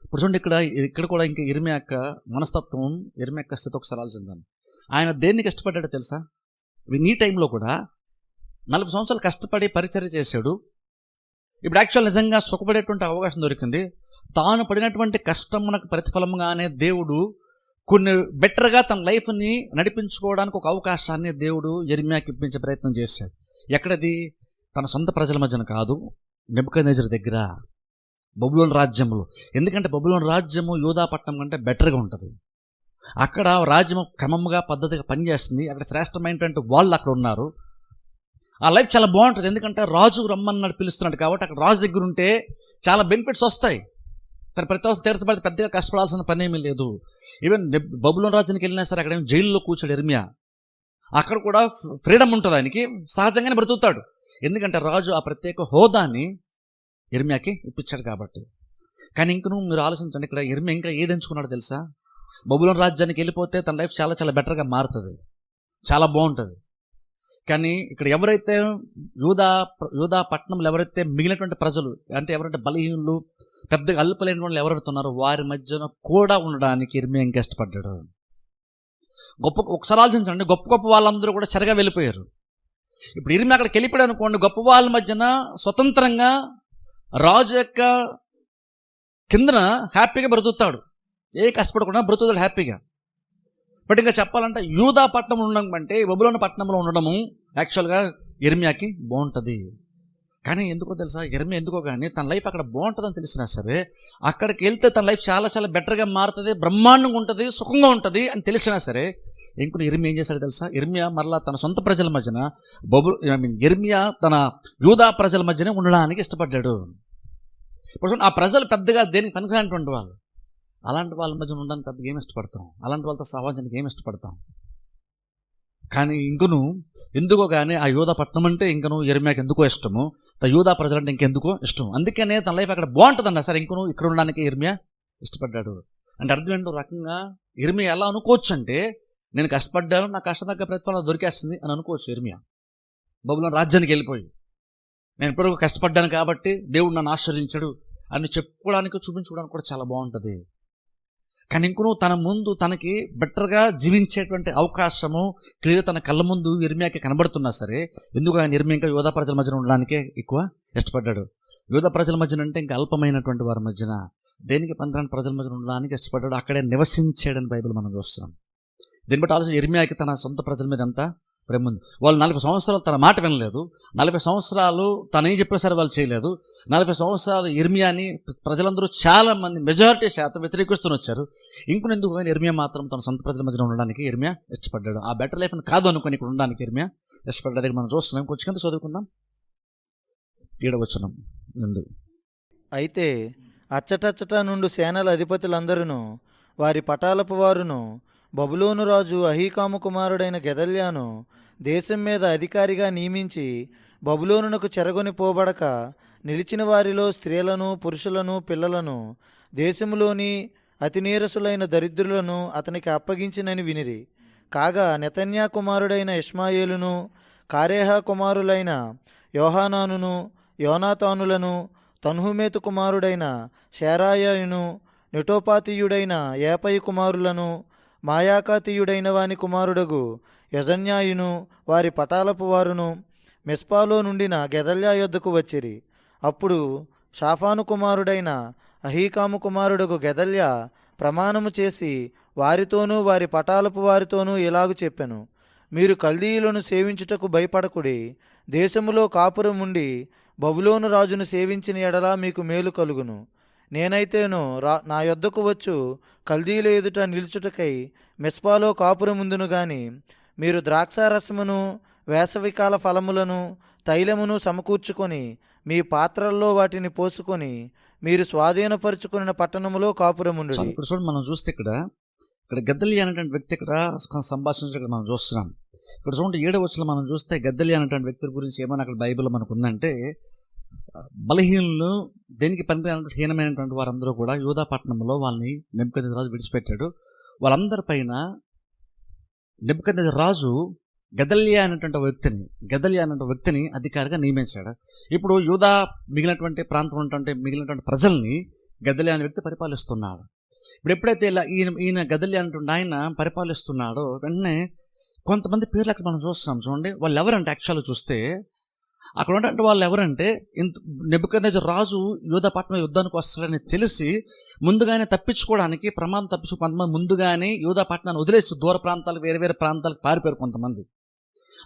ఇప్పుడు చూడండి, ఇక్కడ కూడా ఇంకా ఇర్మియా యొక్క మనస్తత్వం, ఇర్మియా యొక్క స్థితి ఒకసారి ఆలోచిద్దాం. ఆయన దేనికి కష్టపడ్డాడో తెలుసా? ఈ టైంలో కూడా 40 సంవత్సరాలు కష్టపడి పరిచర్య చేశాడు. ఇప్పుడు యాక్చువల్ నిజంగా సుఖపడేటువంటి అవకాశం దొరికింది. తాను పడినటువంటి కష్టమునకు ప్రతిఫలంగానే దేవుడు కొన్ని బెటర్గా తన లైఫ్ని నడిపించుకోవడానికి ఒక అవకాశాన్ని దేవుడు ఇర్మియాకి ఇప్పించే ప్రయత్నం చేశాడు. ఎక్కడది? తన సొంత ప్రజల మధ్యన కాదు, నెబుకద్నెజర్ దగ్గర, బబులోను రాజ్యంలో. ఎందుకంటే బబులోను రాజ్యము యూదా పట్టణం కంటే బెటర్గా ఉంటుంది. అక్కడ రాజ్యం క్రమంగా పద్ధతిగా పనిచేస్తుంది. అక్కడ శ్రేష్టమైనటువంటి వాళ్ళు అక్కడ ఉన్నారు. ఆ లైఫ్ చాలా బాగుంటుంది. ఎందుకంటే రాజు రమ్మన్నాడు, పిలుస్తున్నాడు కాబట్టి అక్కడ రాజు దగ్గర ఉంటే చాలా బెనిఫిట్స్ వస్తాయి. తన ప్రతి ఒక్క తీర్చబడితే పెద్దగా కష్టపడాల్సిన పని ఏమీ లేదు. ఈవెన్ బబులోను రాజ్యానికి వెళ్ళినా సరే అక్కడ జైల్లో కూర్చాడు ఇర్మియా. అక్కడ కూడా ఫ్రీడమ్ ఉంటుంది, ఆయనకి సహజంగానే బ్రతుకుతాడు. ఎందుకంటే రాజు ఆ ప్రత్యేక హోదాని ఇర్మియాకి ఇప్పించాడు కాబట్టి. కానీ మీరు ఆలోచించండి, ఇక్కడ ఇర్మియా ఇంకా ఏది ఎంచుకున్నాడో తెలుసా? బబులోను రాజ్యానికి వెళ్ళిపోతే తన లైఫ్ చాలా చాలా బెటర్గా మారుతుంది, చాలా బాగుంటుంది. కానీ ఇక్కడ ఎవరైతే యూదా యూదా పట్టణంలో ఎవరైతే మిగిలినటువంటి ప్రజలు అంటే ఎవరైతే బలహీనులు పెద్దగా అల్పలేని వాళ్ళు ఎవరైతే ఉన్నారో వారి మధ్యన కూడా ఉండడానికి ఇర్మియా ఇంకా ఇష్టపడ్డాడు. ఒకసారి ఆలోచించండి, గొప్ప గొప్ప వాళ్ళందరూ కూడా చెరగా వెళ్ళిపోయారు. ఇప్పుడు ఇర్మియా అక్కడికి వెళ్ళిపోయాడు అనుకోండి, గొప్ప వాళ్ళ మధ్యన స్వతంత్రంగా రాజు యొక్క కిందన హ్యాపీగా బ్రతుకుతాడు, ఏ కష్టపడకుండా బ్రతుకుతాడు హ్యాపీగా. బట్ ఇంకా చెప్పాలంటే యూదా పట్టణం ఉండడం అంటే బబులోను పట్టణంలో ఉండడము యాక్చువల్గా ఇర్మియాకి బాగుంటుంది. కానీ ఎందుకో తెలుసా, ఇర్మియా ఎందుకో కానీ తన లైఫ్ అక్కడ బాగుంటుందని తెలిసినా సరే అక్కడికి వెళ్తే తన లైఫ్ చాలా చాలా బెటర్గా మారుతుంది, బ్రహ్మాండంగా ఉంటుంది, సుఖంగా ఉంటుంది అని తెలిసినా సరే ఇంకొక ఇర్మియా ఏం చేశాడు తెలుసా, ఇర్మియా మరలా తన సొంత ప్రజల మధ్యన ఇర్మియా తన యూదా ప్రజల మధ్యనే ఉండడానికి ఇష్టపడ్డాడు. ఇప్పుడు ఆ ప్రజలు పెద్దగా దేనికి పనికిరానటువంటి వాళ్ళు, అలాంటి వాళ్ళ మధ్య ఉండడానికి పెద్దగా ఏమి ఇష్టపడతాం, అలాంటి వాళ్ళతో సహవాసానికి ఏమి ఇష్టపడతాం. కానీ ఇంకను ఎందుకో కానీ ఆ యూదా పట్టణం అంటే ఇంకను ఇర్మియాకి ఎందుకో ఇష్టము, యూదా ప్రజలంటే ఇంకెందుకో ఇష్టం. అందుకనే తన లైఫ్ అక్కడ బాగుంటుందన్న సరే ఇంకను ఇక్కడ ఉండడానికి ఇర్మియా ఇష్టపడ్డాడు. అంటే అర్థం ఏంటో రకంగా ఇర్మియా ఎలా అనుకోవచ్చు అంటే నేను కష్టపడ్డాను, నా కష్టం తగ్గ ప్రతిఫలం దొరికేస్తుంది అని అనుకోవచ్చు. ఇర్మియా బబులోను రాజ్యానికి వెళ్ళిపోయి నేను ఇప్పుడు కష్టపడ్డాను కాబట్టి దేవుడు నన్ను ఆశ్రయించాడు అని చెప్పుకోవడానికి చూపించుకోవడానికి కూడా చాలా బాగుంటుంది. కానీ ఇంకను తన ముందు తనకి బెటర్గా జీవించేటువంటి అవకాశము క్లియర్ తన కళ్ళ ముందు ఇర్మియాకి కనబడుతున్నా సరే ఎందుకు ఆయన ఇర్మియా ఇంకా యూదా ప్రజల మధ్యన ఉండడానికే ఎక్కువ ఇష్టపడ్డాడు. యూదా ప్రజల మధ్యన అంటే ఇంకా అల్పమైనటువంటి వారి మధ్యన దేనికి పనికిరాని ప్రజల మధ్యన ఉండడానికి ఇష్టపడ్డాడు, అక్కడే నివసించాడని బైబిల్ మనం చూస్తున్నాం. దీన్ని బట్టి ఆలోచన ఇర్మియాకి తన సొంత ప్రజల మీద అంతా ప్రేమ ఉంది. వాళ్ళు 40 సంవత్సరాలు తన మాట వినలేదు, 40 సంవత్సరాలు తను ఏం చెప్పినా సరే వాళ్ళు చేయలేదు. 40 సంవత్సరాలు ఇర్మియాని ప్రజలందరూ చాలా మంది మెజారిటీ శాతం వ్యతిరేకిస్తూనే వచ్చారు. ఇంకొందుకు కానీ ఇర్మియా మాత్రం తన సొంత ప్రజల మధ్యన ఉండడానికి ఇర్మియా ఇష్టపడ్డాడు. ఆ బెటర్ లైఫ్ని కాదు అనుకుని ఇక్కడ ఉండడానికి ఇర్మియా ఇష్టపడ్డాడు. మనం చూస్తున్నాం, కొంచెం కింద చదువుకుందాం, 7వ వచనం నుండి. అయితే అచ్చటచ్చట నుండి సేనల అధిపతులందరూ వారి పటాలపు వారును బబులోను రాజు అహీకాము కుమారుడైన గెదల్యాను దేశం మీద అధికారిగా నియమించి బబులోనునకు చెరగొని పోబడక నిలిచిన వారిలో స్త్రీలను పురుషులను పిల్లలను దేశములోని అతి నీరసులైన దరిద్రులను అతనికి అప్పగించినని వినిరి. కాగా నెతన్యా కుమారుడైన ఇష్మాయేలును కారేహా కుమారులైన యోహానానును యోనాతానులను తన్హుమేతు కుమారుడైన షేరాయాయును నెటోపాతీయుడైన ఏపై కుమారులను మాయాకాతీయుడైన వాని కుమారుడగు యజన్యాయును వారి పటాలపు వారును మిస్పాలో నుండిన గెదల్యా యొద్దకు వచ్చిరి. అప్పుడు షాఫాను కుమారుడైన అహీకాము కుమారుడగు గెదల్యా ప్రమాణము చేసి వారితోనూ వారి పటాలపు వారితోనూ ఇలాగు చెప్పెను, మీరు కల్దీయులను సేవించుటకు భయపడకుడి. దేశములో కాపురం ఉండి బబులోను రాజును సేవించిన ఎడలా మీకు మేలు కలుగును. నేనైతేను నా యొద్దకు వచ్చు కల్దీల ఎదుట నిలుచుటకై మెస్పాలో కాపురముందును గాని మీరు ద్రాక్షారసమును వేసవికాల ఫలములను తైలమును సమకూర్చుకొని మీ పాత్రల్లో వాటిని పోసుకొని మీరు స్వాధీనపరుచుకున్న పట్టణములో కాపురముండు. ఇప్పుడు చూడండి, మనం చూస్తే ఇక్కడ గెదల్యా అనేటువంటి వ్యక్తి ఇక్కడ సంభాషించడం మనం చూస్తున్నాం. ఇక్కడ చూడండి 7వ వచనం మనం చూస్తే గెదల్యా అనేటువంటి వ్యక్తి గురించి ఏమైనా అక్కడ బైబిల్లో మనకు ఉందంటే బలహీనులు దేనికి పనికిరానటువంటి హీనమైనటువంటి వారందరూ కూడా యూదా పట్టణంలో వాళ్ళని నెబుకద్నెజరు విడిచిపెట్టాడు. వాళ్ళందరి పైన నెబుకద్నెజరు రాజు గెదల్యా అనేటువంటి వ్యక్తిని అధికారిగా నియమించాడు. ఇప్పుడు యూదా మిగిలినటువంటి ప్రాంతం ఉన్నటువంటి మిగిలినటువంటి ప్రజల్ని గెదల్యా అనే వ్యక్తి పరిపాలిస్తున్నాడు. ఇప్పుడు ఎప్పుడైతే ఇలా ఈయన గెదల్యా అనేటువంటి ఆయన పరిపాలిస్తున్నాడో వెంటనే కొంతమంది పేర్లు అక్కడ మనం చూస్తున్నాం. చూడండి, వాళ్ళు ఎవరంటే యాక్చువల్గా చూస్తే అక్కడ ఉన్నటువంటి వాళ్ళు ఎవరంటే నెబుకద్నెజరు రాజు యూదా పట్టణం యుద్ధానికి వస్తాడని తెలిసి ముందుగానే తప్పించుకోవడానికి ప్రమాదం తప్పించు కొంతమంది ముందుగానే యూదా పట్టణాన్ని వదిలేసి దూర ప్రాంతాలకు వేరే వేరే ప్రాంతాలకు పారిపోయారు కొంతమంది.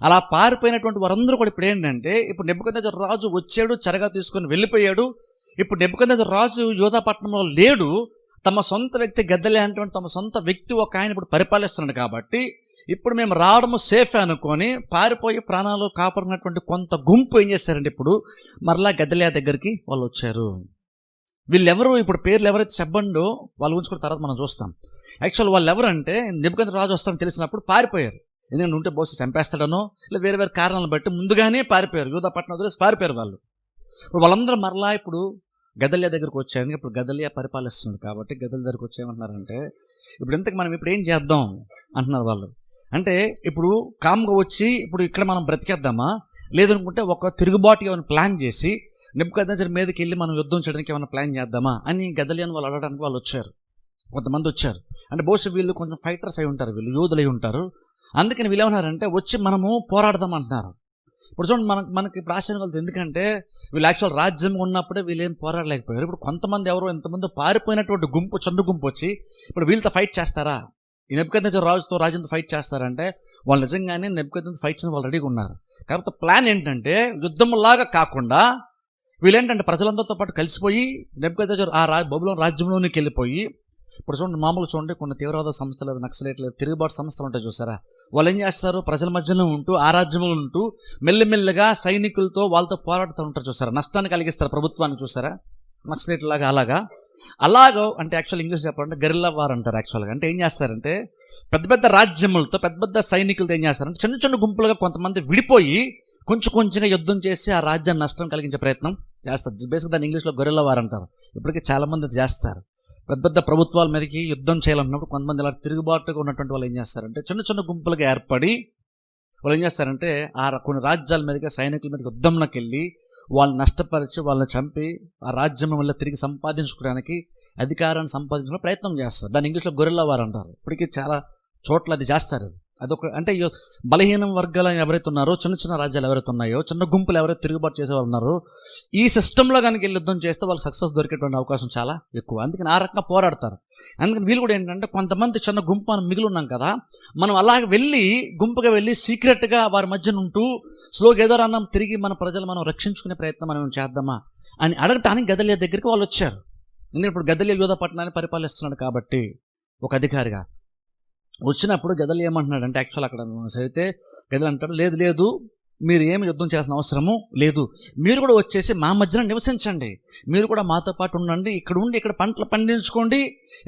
అలా పారిపోయినటువంటి వారందరూ కూడా ఇప్పుడు ఏంటంటే ఇప్పుడు నెబుకద్నెజరు రాజు వచ్చాడు, చెరగా తీసుకొని వెళ్ళిపోయాడు. ఇప్పుడు నెబుకద్నెజరు రాజు యూదా పట్టణంలో లేడు, తమ సొంత వ్యక్తి గెదల్యా అనేటువంటి తమ సొంత వ్యక్తి ఒక ఆయన ఇప్పుడు పరిపాలిస్తున్నాడు. కాబట్టి ఇప్పుడు మేము రావడము సేఫ్ అనుకొని పారిపోయి ప్రాణాలు కాపాడినటువంటి కొంత గుంపు ఏం చేశారంటే ఇప్పుడు మరలా గెదల్యా దగ్గరికి వాళ్ళు వచ్చారు. వీళ్ళెవరు ఇప్పుడు పేర్లు ఎవరైతే చెప్పండో వాళ్ళ గురించి కూడా తర్వాత మనం చూస్తాం. యాక్చువల్ వాళ్ళు ఎవరంటే నెబుకద్నెజరు రాజు వస్తాడని తెలిసినప్పుడు పారిపోయారు. ఎందుకంటే ఉంటే బహుశా చంపేస్తాడనో ఇలా వేరే వేరే కారణాలను బట్టి ముందుగానే పారిపోయారు, యూదా పట్టణం వదిలేసి పారిపోయారు వాళ్ళు. ఇప్పుడు వాళ్ళందరూ మరలా ఇప్పుడు గెదల్యా దగ్గరికి వచ్చారు. ఇప్పుడు గెదల్యా పరిపాలిస్తున్నారు కాబట్టి గెదల్యా దగ్గరికి వచ్చేయమంటున్నారంటే ఇప్పుడు ఇంతకు మనం ఇప్పుడు ఏం చేద్దాం అంటున్నారు వాళ్ళు. అంటే ఇప్పుడు కామ్గా వచ్చి ఇప్పుడు ఇక్కడ మనం బ్రతికేద్దామా, లేదనుకుంటే ఒక తిరుగుబాటు ఏమైనా ప్లాన్ చేసి నెబుకద్నెజర్ మీదకి వెళ్ళి మనం యుద్ధం చేయడానికి ఏమైనా ప్లాన్ చేద్దామా అని గెదల్యాను వాళ్ళు అడగడానికి వాళ్ళు వచ్చారు. కొంతమంది వచ్చారు. అంటే బహుశా వీళ్ళు కొంచెం ఫైటర్స్ అయి ఉంటారు, వీళ్ళు యోధులు అయి ఉంటారు. అందుకని వీళ్ళు ఏమన్నారంటే వచ్చి మనము పోరాడదాం అంటున్నారు. ఇప్పుడు చూడండి, మనకి ఇప్పుడు ఆశ్చర్యం కలుగుతుంది. ఎందుకంటే వీళ్ళు యాక్చువల్ రాజ్యం ఉన్నప్పుడే వీళ్ళు ఏం పోరాడలేకపోయారు. ఇప్పుడు కొంతమంది ఎవరో ఎంతమంది పారిపోయినటువంటి గుంపు, చండు గుంపు వచ్చి ఇప్పుడు వీళ్ళతో ఫైట్ చేస్తారా, ఈ నెబుకద్నెజర్ రాజుతో ఫైట్ చేస్తారంటే వాళ్ళు నిజంగానే నెబుకద్నెజర్ ఫైట్ చేయడం వాళ్ళు రెడీగా ఉన్నారు. కాకపోతే ప్లాన్ ఏంటంటే యుద్ధంలాగా కాకుండా వీళ్ళేంటంటే ప్రజలందరితో పాటు కలిసిపోయి నెబుకద్నెజర్ బబులోను రాజ్యంలోనికి వెళ్ళిపోయి, ఇప్పుడు చూడండి మామూలుగా చూడండి కొన్ని తీవ్రవాద సంస్థలు, నక్సలైట్లు, తిరుగుబాటు సంస్థలు ఉంటాయి చూసారా, వాళ్ళు ఏం చేస్తారు, ప్రజల మధ్యలో ఉంటూ ఆ రాజ్యంలో ఉంటూ మెల్లిమెల్లిగా సైనికులతో వాళ్ళతో పోరాడుతూ ఉంటారు చూసారా, నష్టాన్ని కలిగిస్తారు ప్రభుత్వానికి చూసారా, నక్సలైట్ లాగా అలాగో అంటే యాక్చువల్ ఇంగ్లీష్ చెప్పాలంటే గెరిల్లా వార్ అంటారు. యాక్చువల్గా అంటే ఏం చేస్తారంటే పెద్ద పెద్ద రాజ్యములతో పెద్ద పెద్ద సైనికులతో ఏం చేస్తారంటే చిన్న చిన్న గుంపులుగా కొంతమంది విడిపోయి కొంచెంగా యుద్ధం చేసి ఆ రాజ్యాన్ని నష్టం కలిగించే ప్రయత్నం చేస్తారు. బేసిక్గా దాన్ని ఇంగ్లీష్లో గొరిల్లా వార్ అంటారు. ఇప్పటికీ చాలామంది చేస్తారు. పెద్ద పెద్ద ప్రభుత్వాల మీదకి యుద్ధం చేయాలన్నప్పుడు కొంతమంది ఇలా తిరుగుబాటుగా ఉన్నటువంటి వాళ్ళు ఏం చేస్తారంటే చిన్న చిన్న గుంపులుగా ఏర్పడి వాళ్ళు ఏం చేస్తారంటే కొన్ని రాజ్యాల మీదకి సైనికుల మీదకి యుద్ధంలోకి వెళ్ళి వాళ్ళని నష్టపరిచి వాళ్ళని చంపి ఆ రాజ్యం వల్ల తిరిగి సంపాదించుకోవడానికి, అధికారాన్ని సంపాదించుకునే ప్రయత్నం చేస్తారు. దాన్ని ఇంగ్లీష్లో గొరిల్లా వార్ అంటారు. ఇప్పటికీ చాలా చోట్ల అది చేస్తారు. అదొక అంటే బలహీన వర్గాలు ఎవరైతే ఉన్నారో, చిన్న చిన్న రాజ్యాలు ఎవరైతే ఉన్నాయో, చిన్న గుంపులు ఎవరైతే తిరుగుబాటు చేసేవాళ్ళు ఉన్నారో, ఈ సిస్టంలో కనుక వెళ్ళి యుద్ధం చేస్తే వాళ్ళకి సక్సెస్ దొరికేటువంటి అవకాశం చాలా ఎక్కువ. అందుకని ఆ రకంగా పోరాడతారు. అందుకని వీళ్ళు కూడా ఏంటంటే కొంతమంది చిన్న గుంపు మనం మిగిలి ఉన్నాం కదా, మనం అలాగ వెళ్ళి గుంపుగా వెళ్ళి సీక్రెట్గా వారి మధ్యన ఉంటూ స్లోగా ఏదో అన్నం తిరిగి మన ప్రజలు మనం రక్షించుకునే ప్రయత్నం మనం చేద్దామా అని అడగటానికి గెదల్యా దగ్గరికి వాళ్ళు వచ్చారు. ఎందుకంటే ఇప్పుడు గెదల్యా యూదా పట్టణాన్ని పరిపాలిస్తున్నాడు కాబట్టి ఒక అధికారిగా వచ్చినప్పుడు గెదల్యా ఏమంటున్నాడు అంటే యాక్చువల్ అక్కడ చదివితే గెదల్యా అంటాడు, లేదు మీరు ఏమి యుద్ధం చేయాల్సిన అవసరము లేదు, మీరు కూడా వచ్చేసి మా మధ్యన నివసించండి, మీరు కూడా మాతో పాటు ఉండండి, ఇక్కడ ఉండి ఇక్కడ పంటలు పండించుకోండి,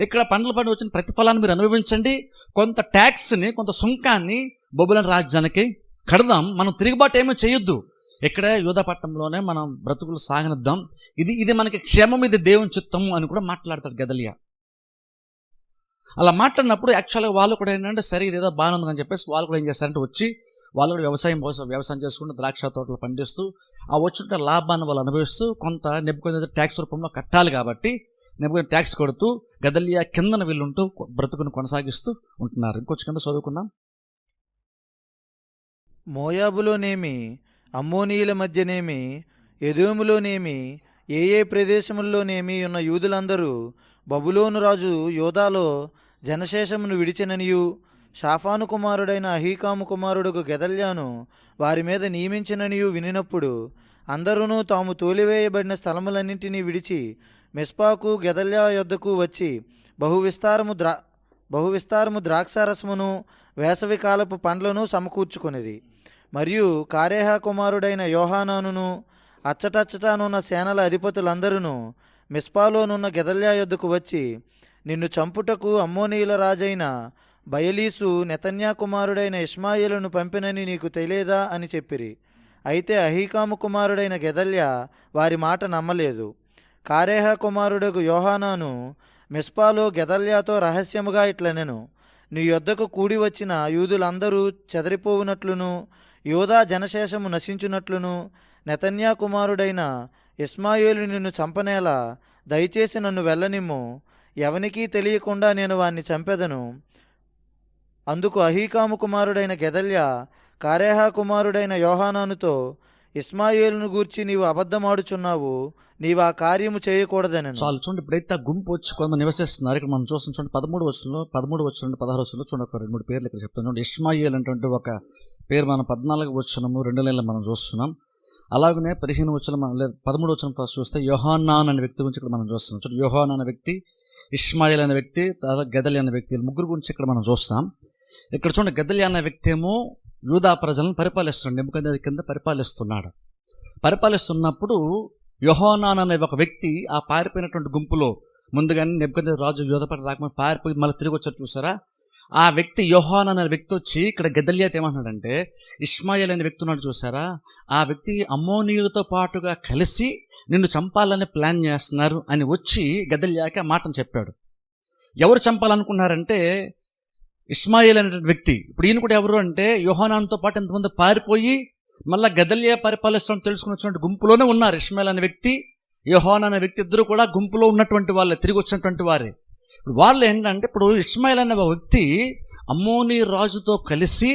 ఇక్కడ పంటలు పండి వచ్చిన ప్రతిఫలాన్ని మీరు అనుభవించండి, కొంత ట్యాక్స్ని కొంత సుంకాన్ని బబులోను రాజ్యానికి కడదాం, మనం తిరుగుబాటు ఏమీ చేయొద్దు, ఇక్కడ యూదాపట్నంలోనే మనం బ్రతుకులు సాగనిద్దాం, ఇది మనకి క్షేమం, ఇది దేవుని చిత్తము అని కూడా మాట్లాడతాడు గెదల్యా. అలా మాట్లాడినప్పుడు యాక్చువల్గా వాళ్ళు కూడా ఏంటంటే సరే ఇదేదో బాగానే ఉందని చెప్పేసి వాళ్ళు కూడా ఏం చేస్తారంటే వచ్చి వాళ్ళు కూడా వ్యవసాయం చేసుకుంటూ ద్రాక్ష తోటలు పండిస్తూ ఆ వచ్చిన లాభాన్ని వాళ్ళు అనుభవిస్తూ కొంత నెబుకద్నెజర్ ట్యాక్స్ రూపంలో కట్టాలి కాబట్టి నెబుకద్నెజర్ ట్యాక్స్ కొడుతూ గెదల్యా కిందన వీళ్ళుంటూ బ్రతుకును కొనసాగిస్తూ ఉంటున్నారు. ఇంకొంచెం కింద చదువుకుందాం. మోయాబులోనేమి, అమ్మోనీయుల మధ్యనేమి, ఎదోములోనేమి, ఏ ప్రదేశముల్లోనేమి ఉన్న యూదులందరూ బబులోను రాజు యోదాలో జనశేషమును విడిచిననియు, షాఫాను కుమారుడైన అహీకాము కుమారుడుకు గెదల్యాను వారి మీద నియమించిననియు వినినప్పుడు అందరూ తాము తోలివేయబడిన స్థలములన్నింటినీ విడిచి మిస్పాకు గెదల్యా యొద్దకు వచ్చి బహువిస్తారము ద్రాక్షారసమును వేసవికాలపు పండ్లను సమకూర్చుకొనిది. మరియు కారేహ కుమారుడైన యోహానానును అచ్చటచ్చటానున్న సేనల అధిపతులందరూ మిస్పాలోనున్న గెదల్యా యొద్దకు వచ్చి, నిన్ను చంపుటకు అమ్మోనీయుల రాజైన బయలీసు నెతన్యా కుమారుడైన ఇష్మాయేలును పంపినని నీకు తెలియదా అని చెప్పిరి. అయితే అహీకాము కుమారుడైన గెదల్యా వారి మాట నమ్మలేదు. కారేహ కుమారుడకు యోహానాను మిస్పాలో గెదల్యాతో రహస్యముగా ఇట్లనెను, నీ యొద్దకు కూడి వచ్చిన యూదులందరూ చెదరిపోవునట్లును, యోధా జనశేషము నశించునట్లును నెతన్యా కుమారుడైన ఇష్మాయేలు నిన్ను చంపనేలా దయచేసి నన్ను వెళ్ళనిమ్ము, ఎవనికీ తెలియకుండా నేను వాణ్ణి చంపెదను. అందుకు అహీకాము కుమారుడైన గెదల్యా కారేహ కుమారుడైన యోహానానుతో, ఇష్మాయేలును గూర్చి నీవు అబద్ధమాడుచున్నావు, నీవు ఆ కార్యము చేయకూడదనెను. చాలు చూడండి, ఇప్పుడైతే ఆ గుంపు వచ్చి కొంతమంది నివసిస్తున్నారు. ఇక్కడ మనం చూస్తాం చూడండి 13 వచనంలో 16 వచనంలో చూడండి ఒక 2-3 పేర్లు ఇక్కడ చెప్తాను చూడండి. ఇష్మాయేల్ అంటే ఒక పేరు మనం 14 వచనము 2 నెలలు మనం చూస్తున్నాం. అలాగనే 15 వచనం 13 వచనం ఫస్ట్ చూస్తే యోహానాన్ అనే వ్యక్తి గురించి ఇక్కడ మనం చూస్తున్నాం. చూడండి, యోహానాన్ అనే వ్యక్తి, ఇష్మాయేల్ అనే వ్యక్తి, తర్వాత గెదల్యా అనే వ్యక్తి, ముగ్గురు గురించి ఇక్కడ మనం చూస్తాం. ఇక్కడ చూడండి, గెదల్యా అనే వ్యక్తి ఏమో యూదా ప్రజలను పరిపాలిస్తున్నాడు, నెబుకద్నెజర్ కింద పరిపాలిస్తున్నప్పుడు యోహానాన్ అనే ఒక వ్యక్తి ఆ పారిపోయినటువంటి గుంపులో ముందుగానే నెబుకద్నెజర్ రాజు యూదా పట్ల రాకముందు పారిపోయి మళ్ళీ తిరిగి వచ్చారు చూసారా, ఆ వ్యక్తి యోహానాన్ అనే వ్యక్తి వచ్చి ఇక్కడ గెదల్యాతో ఏమంటున్నాడంటే, ఇష్మాయేల్ అనే వ్యక్తి ఉన్నాడు చూసారా, ఆ వ్యక్తి అమ్మోనీయులతో పాటుగా కలిసి నిన్ను చంపాలని ప్లాన్ చేస్తున్నారు అని వచ్చి గెదల్యాకి ఆ మాటను చెప్పాడు. ఎవరు చంపాలనుకున్నారంటే ఇష్మాయేల్ అనేటువంటి వ్యక్తి. ఇప్పుడు ఈయన కూడా ఎవరు అంటే యోహానానుతో పాటు ఎంతమంది పారిపోయి మళ్ళీ గెదల్యా పరిపాలిస్తామని తెలుసుకుని వచ్చినటువంటి గుంపులోనే ఉన్నారు. ఇష్మాయేల్ అనే వ్యక్తి, యోహానా అనే వ్యక్తి ఇద్దరు కూడా గుంపులో ఉన్నటువంటి వాళ్ళే, తిరిగి వచ్చినటువంటి వారే. ఇప్పుడు వాళ్ళు ఏంటంటే, ఇప్పుడు ఇష్మాయేల్ అనే వ్యక్తి అమ్మోని రాజుతో కలిసి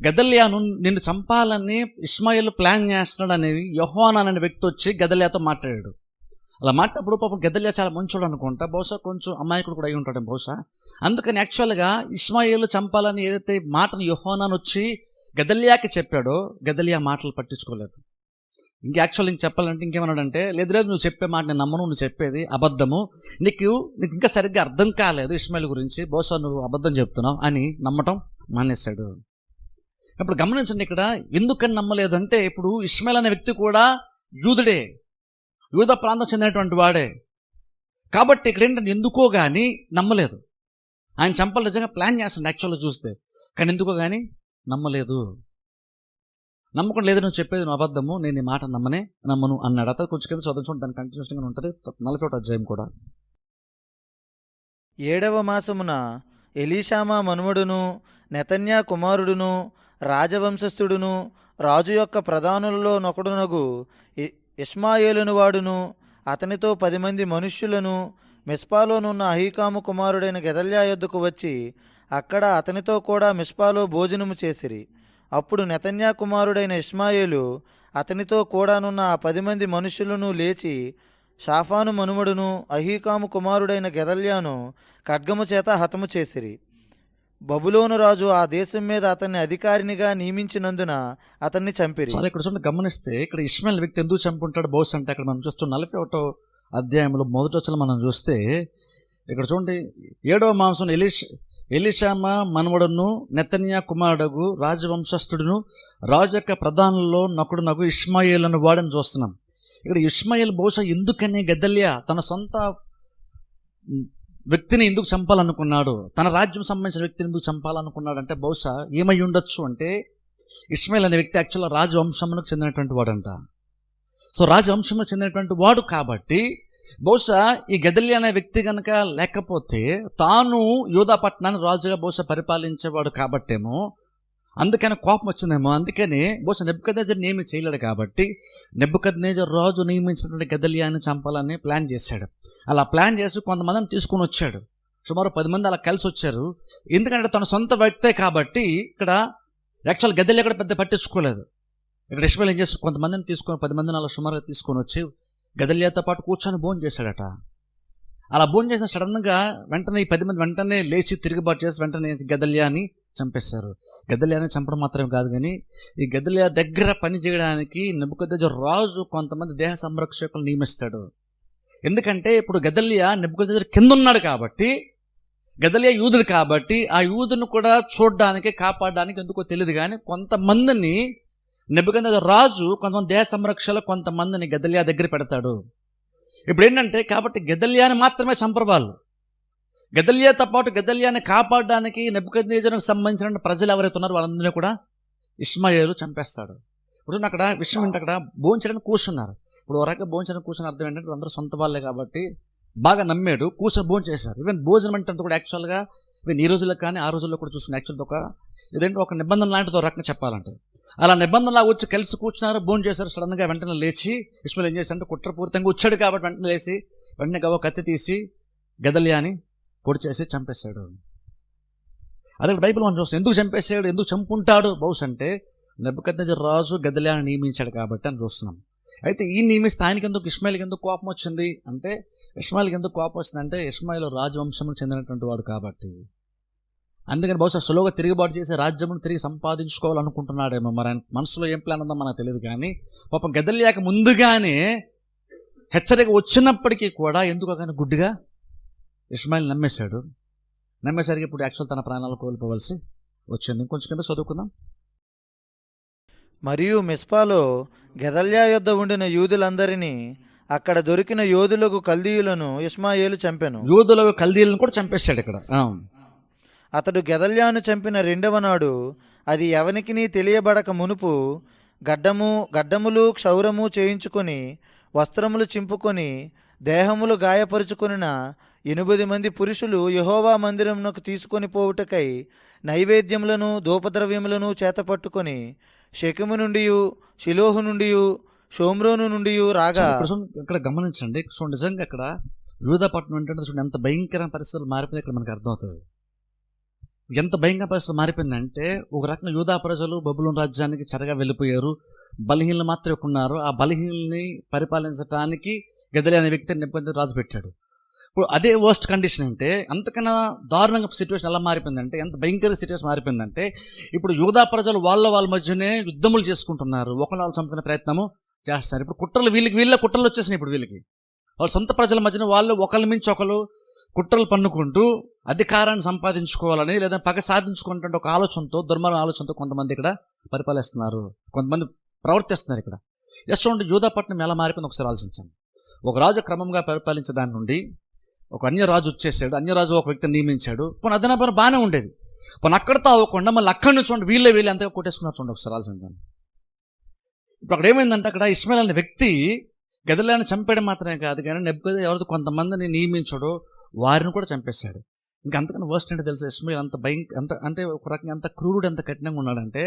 గెదల్యాను నిన్ను చంపాలని ఇష్మాయేల్ ప్లాన్ చేస్తున్నాడు అనేవి యోహానా అనే వ్యక్తి వచ్చి గెదల్యాతో మాట్లాడాడు. అలా మాట్లాడినప్పుడు పాపం గెదల్యా చాలా మంచోడు అనుకుంటా, బహుశా కొంచెం అమాయకుడు కూడా అయి ఉంటాడు బహుశా. అందుకని యాక్చువల్గా ఇష్మాయేలు చంపాలని ఏదైతే మాటను యోహానాను వచ్చి గెదల్యాకి చెప్పాడో, గెదల్యా మాటలు పట్టించుకోలేదు. ఇంక చెప్పాలంటే ఇంకేమన్నాడంటే, లేదు లేదు నువ్వు చెప్పే మాట నేను నమ్మను, నువ్వు చెప్పేది అబద్ధము, నీకు ఇంకా సరిగ్గా అర్థం కాలేదు ఇష్మాయేల్ గురించి, బహుశా నువ్వు అబద్ధం చెప్తున్నావు అని నమ్మటం మానేశాడు. ఇప్పుడు గమనించండి, ఇక్కడ ఎందుకని నమ్మలేదంటే, ఇప్పుడు ఇష్మాయేల్ అనే వ్యక్తి కూడా యూదుడే, యూద ప్రాంతం చెందినటువంటి వాడే. కాబట్టి ఇక్కడ ఏంటంటే ఎందుకో కానీ నమ్మలేదు. ఆయన చంపాలి నిజంగా ప్లాన్ చేస్తాడు యాక్చువల్గా చూస్తే, కానీ ఎందుకో కానీ నమ్మలేదు. నమ్మకం లేదు, నువ్వు చెప్పేది నువ్వు అబద్ధము, నేను ఈ మాట నమ్మను అన్నాడు. అతను కొంచెం కింద చదువుకుంటే దాని కంటిన్యూస్గా ఉంటుంది. 41వ అధ్యాయం కూడా. 7వ మాసమున ఎలీషామా మనుమడును నెతన్యా కుమారుడును రాజవంశస్థుడును రాజు యొక్క ప్రధానులలో నొకడునగు ఇష్మాయేలును వాడును అతనితో 10 మంది మనుష్యులను మిస్పాలోనున్న అహీకాము కుమారుడైన గెదల్యా యొద్దకు వచ్చి అక్కడ అతనితో కూడా మిస్పాలో భోజనము చేసిరి. అప్పుడు నెతన్యా కుమారుడైన ఇష్మాయేలు అతనితో కూడానున్న ఆ 10 మంది మనుష్యులను లేచి షాఫాను మనుమడును అహీకాము కుమారుడైన గెదల్యాను ఖడ్గము చేత హతము చేసిరి. బబులోను రాజు ఆ దేశం మీద అతన్ని అధికారినిగా నియమించినందున అతన్ని చంపిరి. ఇక్కడ చూడండి, గమనిస్తే ఇక్కడ ఇష్మాయేల్ వ్యక్తి ఎందుకు చంపుంటాడు బహుశా అంటే, అక్కడ మనం చూస్తాం 41వ అధ్యాయంలో మొదటి వచనం మనం చూస్తే, ఇక్కడ చూడండి 7వ మాంసం ఎలీషామా మనవడును నెతన్యా కుమారుడు రాజవంశస్థుడును రాజు యొక్క ప్రధానుల్లో నొకడునగు ఇష్మాయేలును వాడని చూస్తున్నాం. ఇక్కడ ఇష్మాయేల్ బహుశా ఎందుకని గెదల్యా తన సొంత వ్యక్తిని ఎందుకు చంపాలనుకున్నాడు, తన రాజ్యం సంబంధించిన వ్యక్తిని ఎందుకు చంపాలనుకున్నాడు అంటే, బహుశా ఏమై ఉండొచ్చు అంటే, ఇష్మాయేల్ అనే వ్యక్తి యాక్చువల్గా రాజవంశమునకు చెందినటువంటి వాడంట. సో రాజవంశంలో చెందినటువంటి వాడు కాబట్టి బహుశా ఈ గెదల్యా అనే వ్యక్తి కనుక లేకపోతే తాను యూదా పట్టణాన్ని రాజుగా బహుశా పరిపాలించేవాడు కాబట్టేమో, అందుకని కోపం వచ్చిందేమో. అందుకని బహుశా నెబుకద్నెజర్ ఏమీ చేయలేడు కాబట్టి నెబుకద్నెజర్ రాజు నియమించినటువంటి గెదల్యాని చంపాలని ప్లాన్ చేశాడు. అలా ప్లాన్ చేసి కొంతమందిని తీసుకొని వచ్చాడు. సుమారు 10 మంది అలా కలిసి వచ్చారు. ఎందుకంటే తన సొంత వ్యక్తే కాబట్టి ఇక్కడ యాక్చువల్ గెదల్యా కూడా పెద్ద పట్టించుకోలేదు. ఇక్కడ ఇష్మాయేల్ ఏం చేసి కొంతమందిని తీసుకొని 10 మందిని అలా సుమారుగా తీసుకొని వచ్చి గెదల్యాతో పాటు కూర్చొని భోజనం చేశాడట. అలా భోజనం చేసిన సడన్గా వెంటనే ఈ 10 మంది వెంటనే లేచి తిరుగుబాటు చేసి వెంటనే గెదల్యాని చంపేశారు. గెదల్యాని చంపడం మాత్రమే కాదు కానీ ఈ గెదల్యా దగ్గర పని చేయడానికి నెబుకద్నెజర్ రాజు కొంతమంది దేహ సంరక్షకులు నియమిస్తాడు. ఎందుకంటే ఇప్పుడు గెదల్యా నెబుకద్నెజర్ కింద ఉన్నాడు కాబట్టి, గెదల్యా యూదుడు కాబట్టి ఆ యూదును కూడా చూడడానికి కాపాడడానికి ఎందుకో తెలియదు కానీ కొంతమందిని నెబుకద్నెజర్ రాజు కొంతమంది దేహ సంరక్షణ కొంతమందిని గెదల్యా దగ్గర పెడతాడు. ఇప్పుడు ఏంటంటే కాబట్టి గెదల్యాని మాత్రమే చంపరు వాళ్ళు. గెదల్యాతో పాటు గెదల్యాని కాపాడడానికి నెబుకద్నెజర్కు సంబంధించిన ప్రజలు ఎవరైతే ఉన్నారో వాళ్ళందరినీ కూడా ఇష్మాయేలు చంపేస్తాడు. ఇప్పుడు అక్కడ విషయం ఏంటంటే, అక్కడ భోంచడానికి కూర్చున్నారు. ఇప్పుడు ఒక రకంగా భోంచడానికి కూర్చున్న అర్థం ఏంటంటే అందరూ సొంత వాళ్ళే కాబట్టి బాగా నమ్మాడు, కూర్చొని భోజనం చేశారు. ఈవెన్ భోజనం అంటే కూడా యాక్చువల్గా ఈవెన్ ఈ రోజుల్లో కానీ ఆ రోజుల్లో కూడా చూస్తున్న యాక్చువల్గా ఇదేంటి ఒక నిబంధన లాంటిది, ఒక రకంగా చెప్పాలంటే అలా నిబంధనలా వచ్చి కలిసి కూర్చున్నారు, భోజనం చేశారు. సడన్గా వెంటనే లేచి ఇష్మాయేల్ ఏం చేశారంటే కుట్రపూరితంగా వచ్చాడు కాబట్టి వెంటనే లేచి వెంటనే గవ కత్తి తీసి గెదల్యాని పొడి చేసి చంపేశాడు. అదే బైబిల్ మనం చూస్తాం. ఎందుకు చంపేశాడు, ఎందుకు చంపుంటాడు బహుశా అంటే నెబుకద్నెజర్ రాజు గెదల్యాని నియమించాడు కాబట్టి అని చూస్తున్నాం. అయితే ఈ నియమిస్తే ఆయనకి ఎందుకు ఇష్మాయేల్కి ఎందుకు కోపం వచ్చింది అంటే, ఇష్మాయేల్కి ఎందుకు కోపం వచ్చిందంటే ఇష్మాయేల్ రాజవంశముకు చెందినటువంటి వాడు కాబట్టి. అందుకని బహుశా సులువుగా తిరుగుబాటు చేసి రాజ్యమును తిరిగి సంపాదించుకోవాలనుకుంటున్నాడేమో. మరి ఆయన మనసులో ఏం ప్లాన్ ఉందో మనకు తెలియదు కానీ పాపం గెదల్యాకి ముందుగానే హెచ్చరిక వచ్చినప్పటికీ కూడా ఎందుకో కానీ గుడ్డిగా ఇష్మాయేల్ నమ్మేశాడు. నమ్మేసరికి ఇప్పుడు యాక్చువల్ తన ప్రాణాలు కోల్పోవలసి వచ్చింది. కొంచెం కింద చదువుకుందాం. మరియు మిస్పాలో గెదల్యా యొద్ద ఉండిన యూదులందరినీ అక్కడ దొరికిన యోధులకు కల్దీయులను ఇష్మాయేలు చంపెను. యూదులకు కల్దీయులను కూడా చంపేశాడు ఇక్కడ. అతడు గెదల్యాను చంపిన 2వ నాడు అది ఎవనికిని తెలియబడక మునుపు గడ్డములు క్షౌరము చేయించుకొని వస్త్రములు చింపుకొని దేహములు గాయపరుచుకొనిన 8 మంది పురుషులు యెహోవా మందిరమునకు తీసుకొని పోవుటకై నైవేద్యములను ధూపద్రవ్యములను చేతపట్టుకొని షెకెము నుండి షిలోహు నుండి షోమ్రోను నుండి రాగా ఇప్పుడు చూడండి, ఇక్కడ గమనించండి. సో నిజంగా ఇక్కడ యూదాపట్నం ఏంటంటే చూడండి ఎంత భయంకరమైన పరిస్థితులు మారిపోయింది ఇక్కడ మనకు అర్థమవుతుంది. ఎంత భయంకర పరిస్థితులు మారిపోయిందంటే ఒక రకంగా యూదా ప్రజలు బబులోను రాజ్యానికి చెరగా వెళ్ళిపోయారు. బలహీనలు మాత్రమే ఉన్నారు. ఆ బలహీనల్ని పరిపాలించడానికి గెదల్యా అనే వ్యక్తిని నెబుకద్నెజర్ రాజు పెట్టాడు. ఇప్పుడు అదే వర్స్ట్ కండిషన్ అంటే అంతకన్నా దారుణంగా సిచ్యువేషన్ ఎలా మారిపోయిందంటే, ఎంత భయంకర సిచ్యువేషన్ మారిపోయిందంటే, ఇప్పుడు యూదా ప్రజలు వాళ్ళ మధ్యనే యుద్ధములు చేసుకుంటున్నారు. ఒకళ్ళు చంపుకునే ప్రయత్నము చేస్తారు. ఇప్పుడు కుట్రలు వీళ్ళ కుట్రలు వచ్చేసినాయి. ఇప్పుడు వీళ్ళకి వాళ్ళ సొంత ప్రజల మధ్యన వాళ్ళు ఒకళ్ళ మించి ఒకరు కుట్రలు పన్నుకుంటూ అధికారాన్ని సంపాదించుకోవాలని లేదా పగ సాధించుకుంటే ఒక ఆలోచనతో, దుర్మార్గ ఆలోచనతో కొంతమంది ఇక్కడ పరిపాలిస్తున్నారు, కొంతమంది ప్రవర్తిస్తున్నారు. ఇక్కడ చూడండి యూదాపట్నం ఎలా మారిపోయింది ఒకసారి ఆలోచించండి. ఒక రాజు క్రమంగా పరిపాలించే దాని నుండి ఒక అన్యరాజు వచ్చేసాడు. అన్యరాజు ఒక వ్యక్తిని నియమించాడు. పోనీ అదనపన బాగానే ఉండేది. పోనీ అక్కడితో అవ్వకుండా మళ్ళీ అక్కడి నుంచి చూడండి వీళ్ళే అంతగా కొట్టేసుకున్నారు. చూడండి ఒకసారి ఆలోచించండి. ఇప్పుడు అక్కడ ఏమైందంటే, అక్కడ ఇష్మాయేల్ అనే వ్యక్తి గెదల్యాని చంపేయడం మాత్రమే కాదు కానీ నెబుకద్నెజర్ ఎవరితో కొంతమందిని నియమించాడో వారిని కూడా చంపేశాడు. ఇంకా అంతకన్నా వర్స్ట్ అంటే తెలుసా, ఇష్మాయేల్ అంత అంటే ఒక రకంగా అంత క్రూరుడు, ఎంత కఠినంగా ఉన్నాడంటే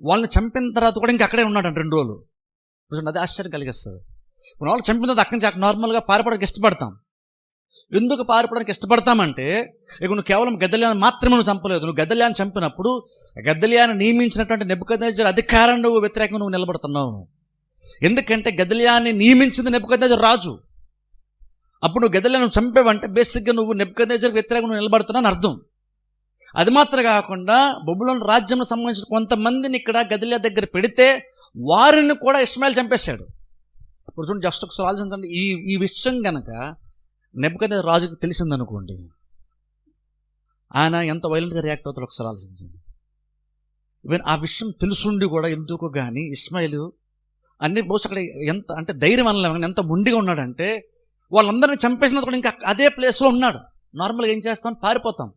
వాళ్ళని చంపిన తర్వాత కూడా ఇంకా అక్కడే ఉన్నాడంట 2 రోజులు. అది ఆశ్చర్యం కలిగిస్తుంది. ఇప్పుడు వాళ్ళు చంపిన తర్వాత అక్కడి నుంచి నార్మల్గా పారిపోవడానికి ఇష్టపడతాం. ఎందుకు పారిపోవడానికి ఇష్టపడతామంటే, ఇక నువ్వు కేవలం గెదల్యాని మాత్రమే నువ్వు చంపలేదు. నువ్వు గెదల్యాని చంపినప్పుడు గెదల్యాని నియమించినటువంటి నెబుకద్నెజర్ అధికారాన్ని నువ్వు వ్యతిరేకంగా నువ్వు నిలబడుతున్నావు. ఎందుకంటే గెదల్యాని నియమించింది నెబుకద్నెజర్ రాజు. అప్పుడు నువ్వు గెదల్యాని చంపేవంటే బేసిక్గా నువ్వు నెబుకద్నెజర్ వ్యతిరేకంగా నువ్వు నిలబడుతున్నావు అని అర్థం. అది మాత్రం కాకుండా బబులోను రాజ్యంలో సంబంధించిన కొంతమందిని ఇక్కడ గెదల్యా దగ్గర పెడితే వారిని కూడా ఇష్మాయేల్ చంపేశాడు. ఇప్పుడు చూడండి, జస్ట్ ఒకసారి ఆలోచించండి. ఈ విషయం కనుక నెబుకద్నెజర్ రాజుకి తెలిసిందనుకోండి, ఆయన ఎంత వైలెంట్గా రియాక్ట్ అవుతాడో ఒకసారి ఆలోచించండి. ఈవెన్ ఆ విషయం తెలుసుండి కూడా ఎందుకు కానీ ఇష్మాయేలు అన్ని బహుశా అక్కడ ఎంత అంటే ధైర్యం అనలేము, ఎంత ముండిగా ఉన్నాడంటే వాళ్ళందరినీ చంపేసిన కూడా ఇంకా అదే ప్లేస్లో ఉన్నాడు. నార్మల్గా ఏం చేస్తాం, పారిపోతాం.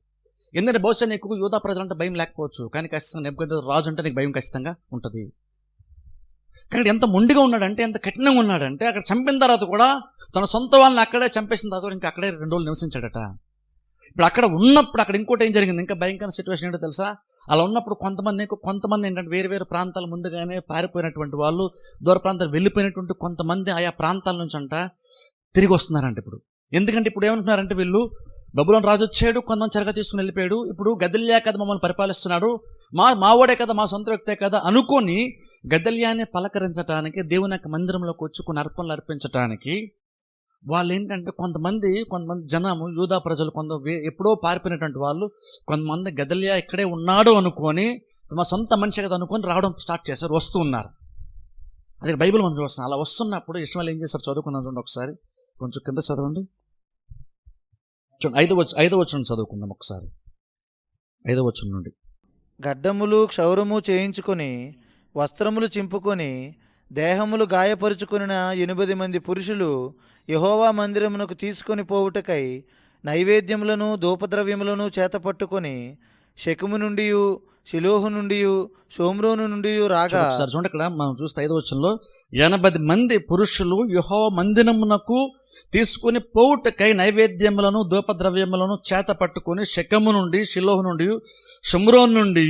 ఎందుకంటే బహుశా నీకు యూదా ప్రజలంటే భయం లేకపోవచ్చు, కానీ ఖచ్చితంగా నెబుకద్నెజర్ రాజు అంటే నీకు భయం ఖచ్చితంగా ఉంటుంది. కానీ ఎంత మొండిగా ఉన్నాడంటే, ఎంత కఠినంగా ఉన్నాడంటే, అక్కడ చంపిన తర్వాత కూడా తన సొంత వాళ్ళని అక్కడే చంపేసిన తర్వాత ఇంకా అక్కడే 2 రోజులు నివసించాడట. ఇప్పుడు అక్కడ ఉన్నప్పుడు అక్కడ ఇంకోటి ఏం జరిగింది, ఇంకా భయంకర సిచ్యువేషన్ ఏంటో తెలుసా? అలా ఉన్నప్పుడు కొంతమంది ఏంటంటే వేరు ప్రాంతాల ముందుగానే పారిపోయినటువంటి వాళ్ళు, దూర ప్రాంతాలు వెళ్ళిపోయినటువంటి కొంతమంది ఆయా ప్రాంతాల నుంచి అంట తిరిగి వస్తున్నారంట ఇప్పుడు. ఎందుకంటే ఇప్పుడు ఏమంటున్నారంటే, వీళ్ళు బబులోను రాజు వచ్చాడు, కొంతమంది చెరగా తీసుకుని వెళ్ళిపోయాడు, ఇప్పుడు గెదల్యా కదా మమ్మల్ని పరిపాలిస్తున్నాడు, మావాడే కదా, మా సొంత వ్యక్తే కదా అనుకొని గెదల్యాని పలకరించడానికి, దేవుని యొక్క మందిరంలోకి వచ్చి కొన్ని అర్పణలు అర్పించడానికి వాళ్ళు ఏంటంటే కొంతమంది జనము, యూదా ప్రజలు ఎప్పుడో పారిపోయినటువంటి వాళ్ళు కొంతమంది గెదల్యా ఇక్కడే ఉన్నాడు అనుకొని, మా సొంత మనిషి కదా అనుకొని రావడం స్టార్ట్ చేశారు, వస్తూ ఉన్నారు. అదే బైబిల్ మనం చూస్తున్నాం. అలా వస్తున్నప్పుడు ఇష్మాయేల్ ఏం చేశారు చదువుకున్నాం చూడండి ఒకసారి, కొంచెం కింద చదవండి. చూడండి 5వ వచనం చదువుకుందాం ఒకసారి. 5వ వచనం నుండి. గడ్డములు క్షౌరము చేయించుకొని వస్త్రములు చింపుకొని దేహములు గాయపరుచుకొనిన 8 మంది పురుషులు యెహోవా మందిరమునకు తీసుకొని పోవుటకై నైవేద్యములను ధూపద్రవ్యములను చేతపట్టుకొని షెకెము నుండి షిలోహు నుండి షోమ్రోను నుండి రాగా ఒకసారి చూడండి, ఇక్కడ మనం చూస్తే 5వ వచనంలో 80 మంది పురుషులు యెహోవా మందిరమునకు తీసుకుని పోవుటకై నైవేద్యములను ధూపద్రవ్యములను చేత పట్టుకొని షెకెము నుండి షిలోహు నుండి షోమ్రోను నుండి